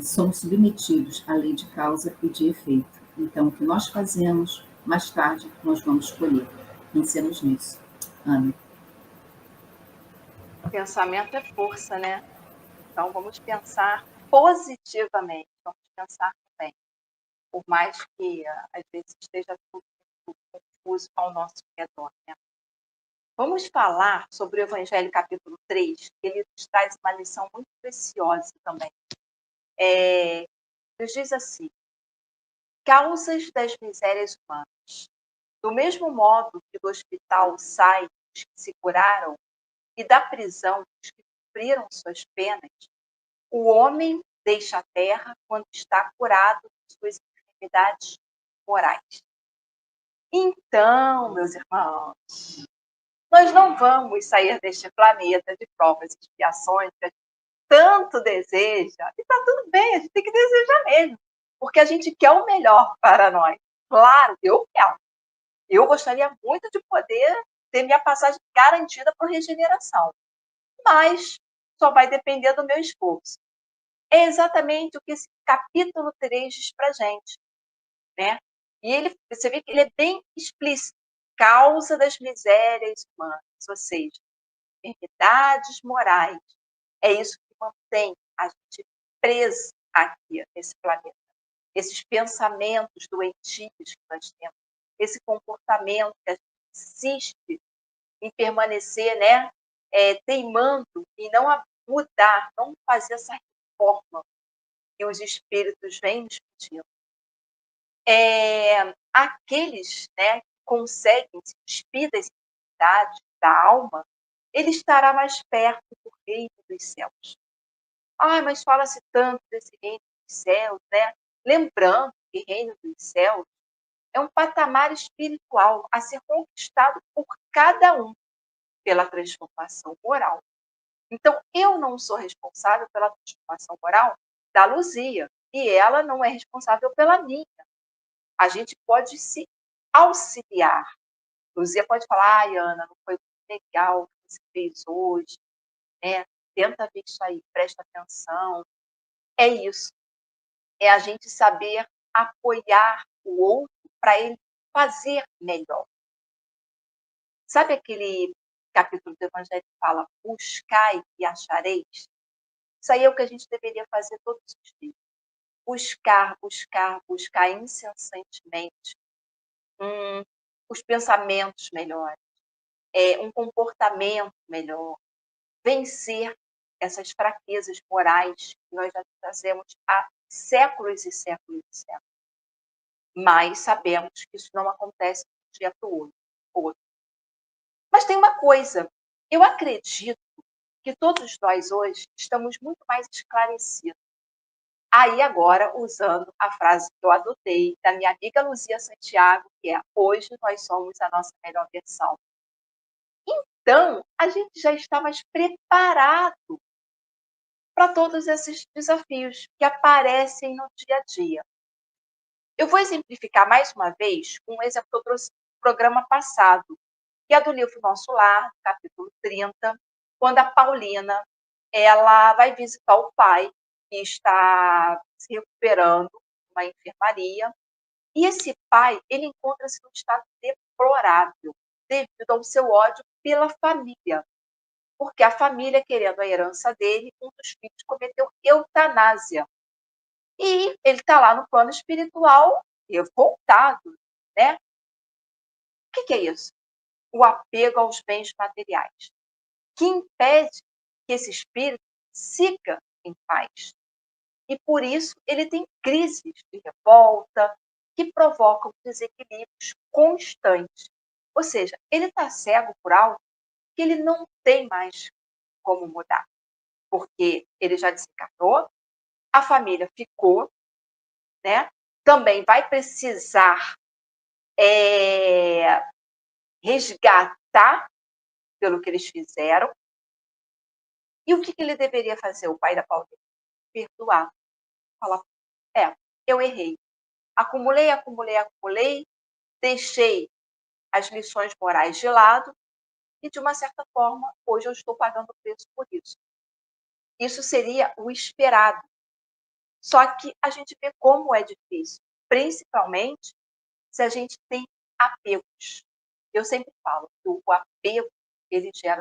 [SPEAKER 2] somos submetidos à lei de causa e de efeito. Então, o que nós fazemos, mais tarde, nós vamos colher. Pensemos nisso. Ana.
[SPEAKER 3] Pensamento é força, né? Então, vamos pensar positivamente, vamos pensar bem. Por mais que, às vezes, esteja tudo confuso ao nosso redor, né? Vamos falar sobre o Evangelho capítulo 3, que ele nos traz uma lição muito preciosa também. Nos diz assim, causas das misérias humanas. Do mesmo modo que do hospital saem os que se curaram e da prisão os que cumpriram suas penas, o homem deixa a terra quando está curado de suas enfermidades morais. Então, meus irmãos, nós não vamos sair deste planeta de provas e expiações que a gente tanto deseja. E está tudo bem, a gente tem que desejar mesmo, porque a gente quer o melhor para nós. Claro, eu quero. Eu gostaria muito de poder ter minha passagem garantida por regeneração, mas só vai depender do meu esforço. É exatamente o que esse capítulo 3 diz para a gente, né? E você vê que ele é bem explícito. Causa das misérias humanas, ou seja, enfermidades morais. É isso que mantém a gente preso aqui nesse planeta. Esses pensamentos doentios que nós temos, esse comportamento que a gente insiste em permanecer, né, teimando em não mudar, não fazer essa reforma que os espíritos vêm nos pedindo. Aqueles, né, que conseguem se despir das necessidades da alma, ele estará mais perto do reino dos céus. Mas fala-se tanto desse reino dos céus, né? Lembrando que reino dos céus é um patamar espiritual a ser conquistado por cada um pela transformação moral. Então, eu não sou responsável pela transformação moral da Luzia e ela não é responsável pela minha. A gente pode se auxiliar. Luzia pode falar, Ana, não foi legal o que você fez hoje, né? Tenta ver isso aí, presta atenção. É isso. É a gente saber apoiar o outro para ele fazer melhor. Sabe aquele capítulo do Evangelho que fala buscai e achareis? Isso aí é o que a gente deveria fazer todos os dias. Buscar, buscar, buscar incessantemente os pensamentos melhores, um comportamento melhor, vencer essas fraquezas morais que nós já trazemos há séculos e séculos e séculos. Mas sabemos que isso não acontece de um dia para o outro. Mas tem uma coisa, eu acredito que todos nós hoje estamos muito mais esclarecidos. Aí agora, usando a frase que eu adotei da minha amiga Luzia Santiago, que é: hoje nós somos a nossa melhor versão. Então, a gente já está mais preparado para todos esses desafios que aparecem no dia a dia. Eu vou exemplificar mais uma vez com um exemplo que eu trouxe no programa passado, que é do livro Nosso Lar, capítulo 30, quando a Paulina ela vai visitar o pai, que está se recuperando numa enfermaria, e esse pai ele encontra-se num estado deplorável, devido ao seu ódio pela família, porque a família, querendo a herança dele, um dos filhos cometeu eutanásia. E ele está lá no plano espiritual, revoltado, né? O que é isso? O apego aos bens materiais, que impede que esse espírito siga em paz. E por isso ele tem crises de revolta que provocam desequilíbrios constantes. Ou seja, ele está cego por algo que ele não tem mais como mudar, porque ele já desencarnou, a família ficou, né? Também vai precisar resgatar pelo que eles fizeram. E o que ele deveria fazer, o pai da Paulina? Perdoar. Falar, eu errei. Acumulei, acumulei, acumulei, deixei as lições morais de lado e, de uma certa forma, hoje eu estou pagando o preço por isso. Isso seria o esperado. Só que a gente vê como é difícil, principalmente se a gente tem apegos. Eu sempre falo que o apego, ele gera.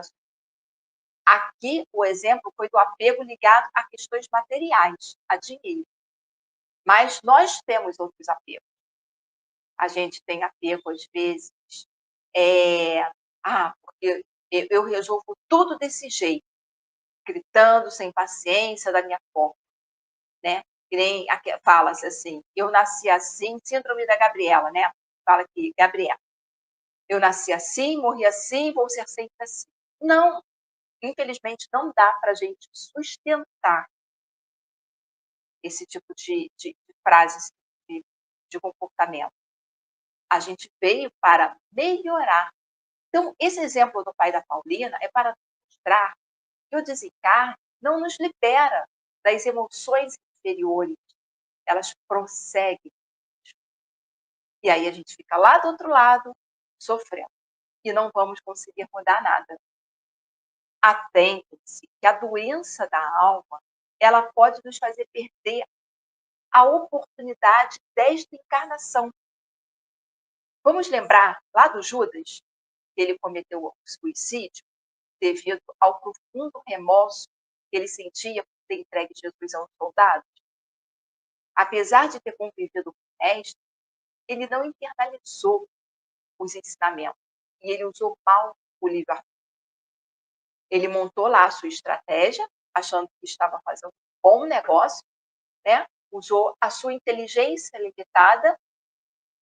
[SPEAKER 3] Aqui, o exemplo foi do apego ligado a questões materiais, a dinheiro. Mas nós temos outros apegos. A gente tem apego, às vezes, porque eu resolvo tudo desse jeito, gritando, sem paciência, da minha forma, né? Que nem fala-se assim, eu nasci assim, síndrome da Gabriela, né? Fala aqui, Gabriela, eu nasci assim, morri assim, vou ser sempre assim. Não, infelizmente, não dá para a gente sustentar esse tipo de frases, de comportamento. A gente veio para melhorar. Então, esse exemplo do pai da Paulina é para mostrar que o desencarne não nos libera das emoções inferiores. Elas prosseguem. E aí a gente fica lá do outro lado, sofrendo. E não vamos conseguir mudar nada. Atentem-se que a doença da alma, ela pode nos fazer perder a oportunidade desta encarnação. Vamos lembrar lá do Judas, que ele cometeu o suicídio devido ao profundo remorso que ele sentia por ter entregue Jesus aos soldados. Apesar de ter convivido com o mestre, ele não internalizou os ensinamentos e ele usou mal o livre-arbítrio. Ele montou lá a sua estratégia, achando que estava fazendo um bom negócio, né? Usou a sua inteligência limitada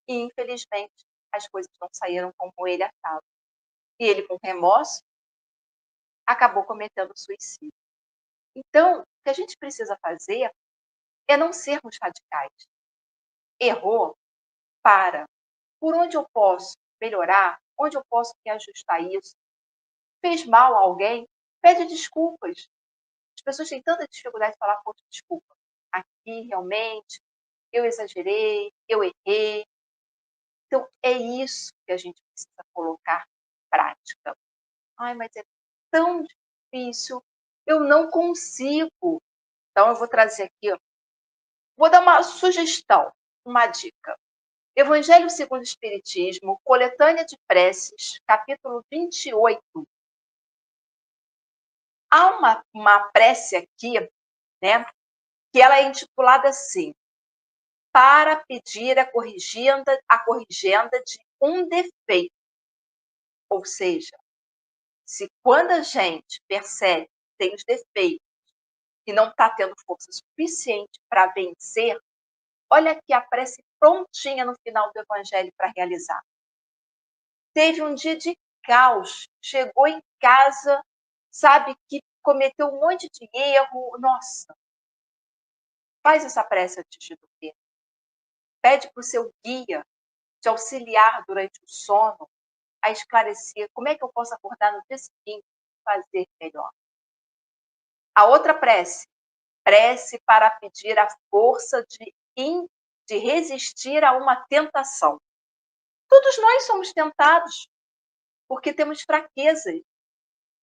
[SPEAKER 3] e, infelizmente, as coisas não saíram como ele achava. E ele, com remorso, acabou cometendo suicídio. Então, o que a gente precisa fazer é não sermos radicais. Errou, para. Por onde eu posso melhorar? Onde eu posso reajustar isso? Fez mal a alguém? Pede desculpas. As pessoas têm tanta dificuldade de falar, poxa, desculpa. Aqui, realmente, eu exagerei, eu errei. Então, é isso que a gente precisa colocar em prática. Ai, mas é tão difícil. Eu não consigo. Então, eu vou trazer aqui, ó. Vou dar uma sugestão, uma dica. Evangelho segundo o Espiritismo, Coletânea de Preces, capítulo 28. Há uma prece aqui, né, que ela é intitulada assim: para pedir a corrigenda de um defeito. Ou seja, se quando a gente percebe que tem os defeitos e não está tendo força suficiente para vencer, olha aqui a prece prontinha no final do Evangelho para realizar. Teve um dia de caos, chegou em casa, sabe que cometeu um monte de erro. Nossa, faz essa prece antes de dormir. Pede para o seu guia te auxiliar durante o sono a esclarecer como é que eu posso acordar no dia seguinte e fazer melhor. A outra prece para pedir a força de resistir a uma tentação. Todos nós somos tentados, porque temos fraquezas.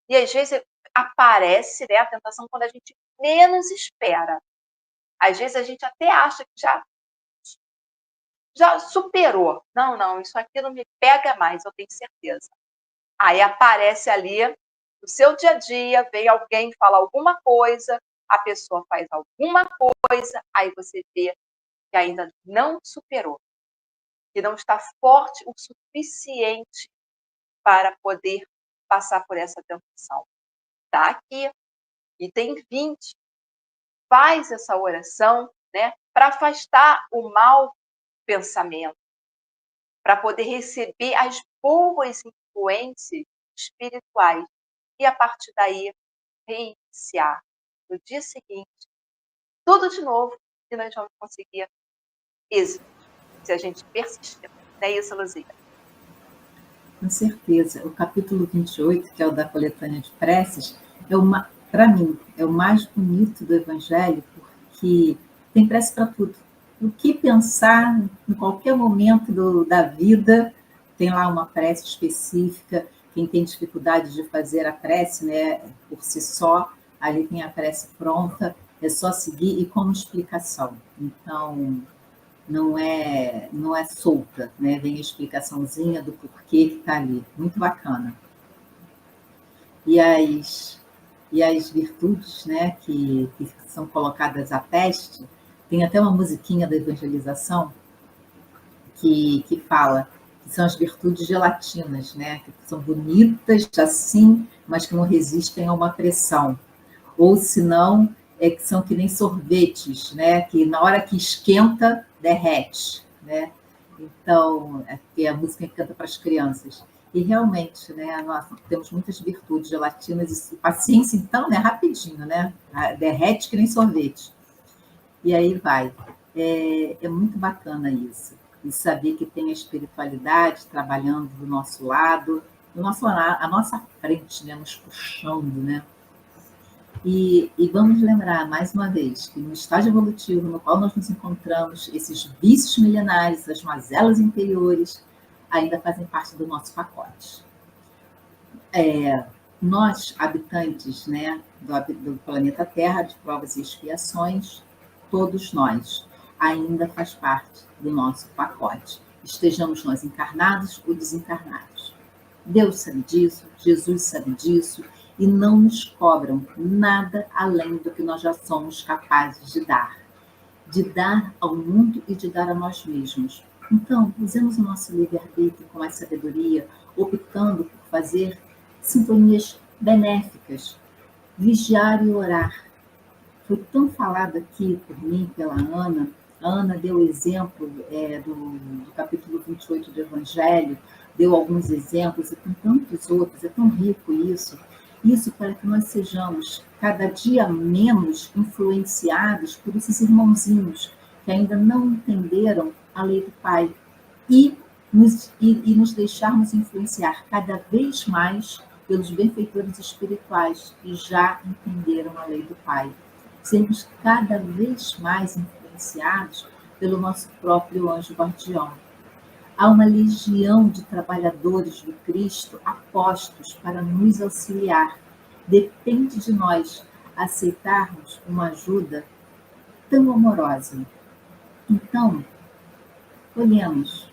[SPEAKER 3] E às vezes aparece, né, a tentação quando a gente menos espera. Às vezes a gente até acha que já superou. Não, isso aqui não me pega mais, eu tenho certeza. Aí aparece ali no seu dia a dia, vem alguém falar alguma coisa, a pessoa faz alguma coisa, aí você vê que ainda não superou, que não está forte o suficiente para poder passar por essa tentação. Está aqui, item 20. Faz essa oração, né, para afastar o mau pensamento, para poder receber as boas influências espirituais e, a partir daí, reiniciar no dia seguinte tudo de novo e nós vamos conseguir êxito se a gente persistir. Não é isso, Luzia?
[SPEAKER 2] Com certeza. O capítulo 28, que é o da coletânea de preces, para mim, é o mais bonito do Evangelho, porque tem prece para tudo. O que pensar em qualquer momento da vida, tem lá uma prece específica. Quem tem dificuldade de fazer a prece, né, por si só, ali tem a prece pronta, é só seguir e com explicação. Então, não é solta, né? Vem a explicaçãozinha do porquê que está ali. Muito bacana. E as virtudes, né, que são colocadas à teste, tem até uma musiquinha da evangelização que fala que são as virtudes gelatinas, né, que são bonitas assim, mas que não resistem a uma pressão. Ou se não, que são que nem sorvetes, né, que na hora que esquenta, derrete, né? Então, é a música que canta para as crianças. E realmente, né, nós temos muitas virtudes gelatinas e paciência, então, né, rapidinho, né? Derrete que nem sorvete. E aí vai. É muito bacana isso. e saber que tem a espiritualidade trabalhando do nosso lado, à nossa frente, né? Nos puxando, né? E vamos lembrar, mais uma vez, que no estágio evolutivo no qual nós nos encontramos, esses vícios milenares, as mazelas interiores, ainda fazem parte do nosso pacote. Nós, habitantes, né, do planeta Terra, de provas e expiações, todos nós, ainda faz parte do nosso pacote. Estejamos nós encarnados ou desencarnados. Deus sabe disso, Jesus sabe disso, e não nos cobram nada além do que nós já somos capazes de dar ao mundo e de dar a nós mesmos. Então, usemos o nosso livre-arbítrio com mais sabedoria, optando por fazer sintonias benéficas, vigiar e orar. Foi tão falado aqui por mim, pela Ana. A Ana deu o exemplo do capítulo 28 do Evangelho, deu alguns exemplos, e com tantos outros, é tão rico isso. Isso para que nós sejamos cada dia menos influenciados por esses irmãozinhos que ainda não entenderam a lei do Pai e nos deixarmos influenciar cada vez mais pelos benfeitores espirituais que já entenderam a lei do Pai. Sermos cada vez mais influenciados pelo nosso próprio anjo guardião. Há uma legião de trabalhadores do Cristo apostos para nos auxiliar. Depende de nós aceitarmos uma ajuda tão amorosa. Então, olhemos.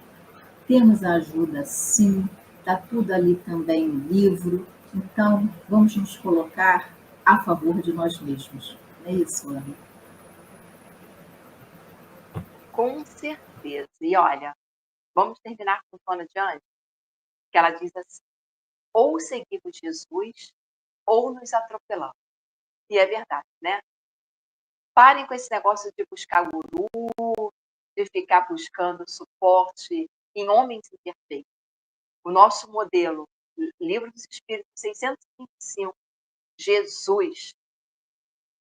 [SPEAKER 2] Temos a ajuda, sim. Está tudo ali também no livro. Então, vamos nos colocar a favor de nós mesmos. Não é isso, Ana?
[SPEAKER 3] Com certeza. E olha, vamos terminar com Tona de Anjos, que ela diz assim: ou seguimos Jesus, ou nos atropelamos. E é verdade, né? Parem com esse negócio de buscar guru, de ficar buscando suporte em homens imperfeitos. O nosso modelo, Livro dos Espíritos 625, Jesus,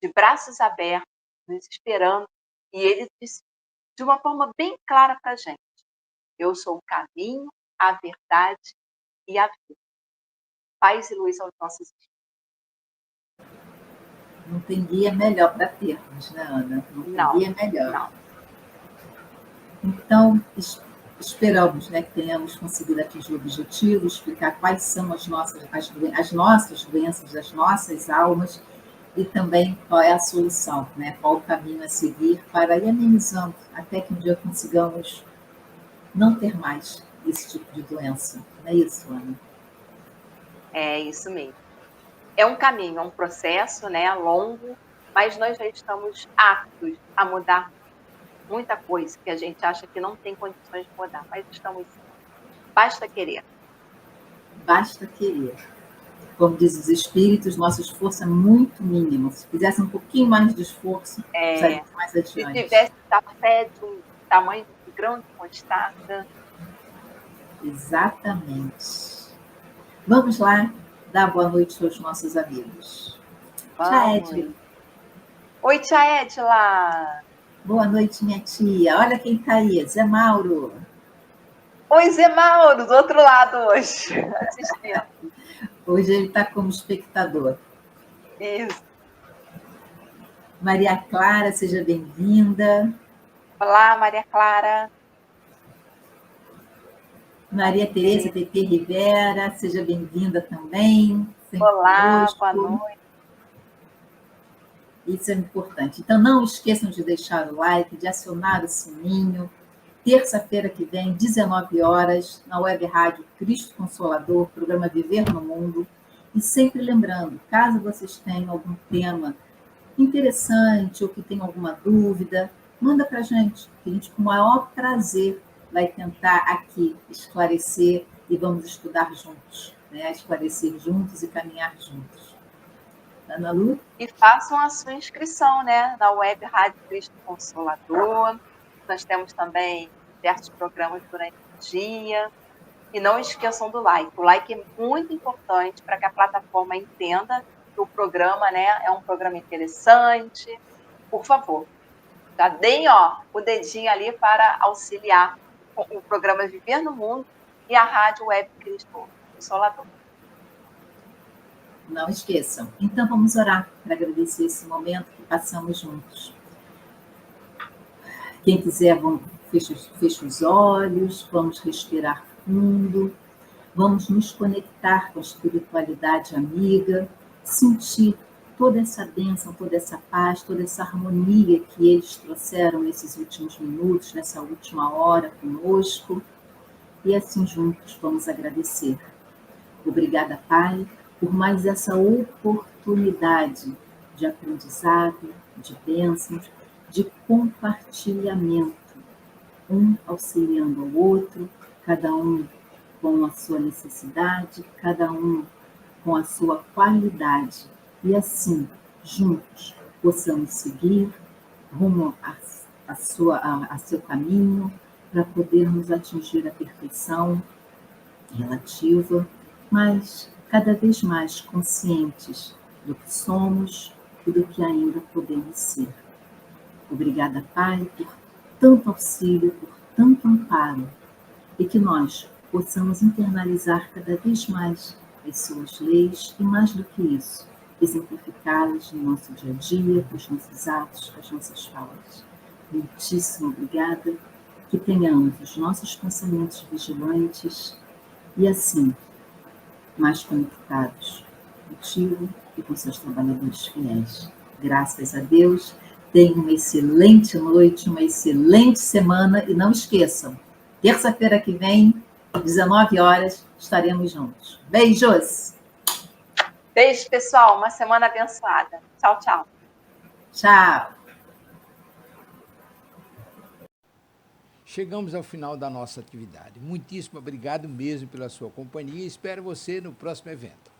[SPEAKER 3] de braços abertos, nos esperando, e ele disse de uma forma bem clara para a gente: eu sou o caminho, a verdade e a vida. Paz e luz aos nossos espíritos.
[SPEAKER 2] Não tem guia melhor para termos, né, Ana? Não tem guia melhor.
[SPEAKER 3] Não.
[SPEAKER 2] Então, esperamos, né, que tenhamos conseguido atingir o objetivo, explicar quais são as nossas doenças das nossas almas e também qual é a solução, né, qual o caminho a seguir para ir amenizando até que um dia consigamos não ter mais esse tipo de doença. Não é isso, Ana?
[SPEAKER 3] É isso mesmo. É um caminho, é um processo, né, longo, mas nós já estamos aptos a mudar muita coisa que a gente acha que não tem condições de mudar, mas estamos. Basta querer.
[SPEAKER 2] Basta querer. Como diz os espíritos, nosso esforço é muito mínimo. Se fizesse um pouquinho mais de esforço, estaríamos mais adiante.
[SPEAKER 3] Se tivesse a fé de um tamanho de grão de mostarda.
[SPEAKER 2] Exatamente. Vamos lá dar boa noite aos nossos amigos. Tia Edila.
[SPEAKER 3] Oi, tia Edila.
[SPEAKER 2] Boa noite, minha tia. Olha quem está aí, Zé Mauro.
[SPEAKER 3] Oi, Zé Mauro, do outro lado hoje, assistindo.
[SPEAKER 2] Hoje ele está como espectador.
[SPEAKER 3] Isso.
[SPEAKER 2] Maria Clara, seja bem-vinda.
[SPEAKER 3] Olá, Maria Clara.
[SPEAKER 2] Maria Tereza Pepe Rivera, seja bem-vinda também.
[SPEAKER 3] Olá, boa noite.
[SPEAKER 2] Isso é importante. Então, não esqueçam de deixar o like, de acionar o sininho. Terça-feira que vem, 19 horas, na Web Rádio Cristo Consolador, programa Viver no Mundo. E sempre lembrando, caso vocês tenham algum tema interessante ou que tenham alguma dúvida, manda para a gente, que a gente, com o maior prazer, vai tentar aqui esclarecer e vamos estudar juntos, né? Esclarecer juntos e caminhar juntos. Ana Lu?
[SPEAKER 3] E façam a sua inscrição, né, na Web Rádio Cristo Consolador. Nós temos também diversos programas durante o dia. E não esqueçam do like. O like é muito importante para que a plataforma entenda que o programa, né, é um programa interessante. Por favor, já deem o dedinho ali para auxiliar o o programa Viver no Mundo e a Rádio Web Cristo Consolador.
[SPEAKER 2] Não esqueçam. Então vamos orar para agradecer esse momento que passamos juntos. Quem quiser, fecha os olhos, vamos respirar fundo, vamos nos conectar com a espiritualidade amiga, sentir toda essa bênção, toda essa paz, toda essa harmonia que eles trouxeram nesses últimos minutos, nessa última hora conosco. E assim juntos vamos agradecer. Obrigada, Pai, por mais essa oportunidade de aprendizado, de bênçãos, de compartilhamento, um auxiliando ao outro, cada um com a sua necessidade, cada um com a sua qualidade. E assim, juntos, possamos seguir rumo a seu caminho, para podermos atingir a perfeição relativa, mas cada vez mais conscientes do que somos e do que ainda podemos ser. Obrigada, Pai, por tanto auxílio, por tanto amparo, e que nós possamos internalizar cada vez mais as suas leis e, mais do que isso, exemplificá-las no nosso dia a dia, com os nossos atos, com as nossas falas. Muitíssimo obrigada, que tenhamos os nossos pensamentos vigilantes e, assim, mais conectados contigo e com seus trabalhadores fiéis. Graças a Deus, tenham uma excelente noite, uma excelente semana e não esqueçam, terça-feira que vem, 19 horas, estaremos juntos. Beijos!
[SPEAKER 3] Beijo, pessoal. Uma semana abençoada. Tchau, tchau.
[SPEAKER 2] Tchau!
[SPEAKER 1] Chegamos ao final da nossa atividade. Muitíssimo obrigado mesmo pela sua companhia e espero você no próximo evento.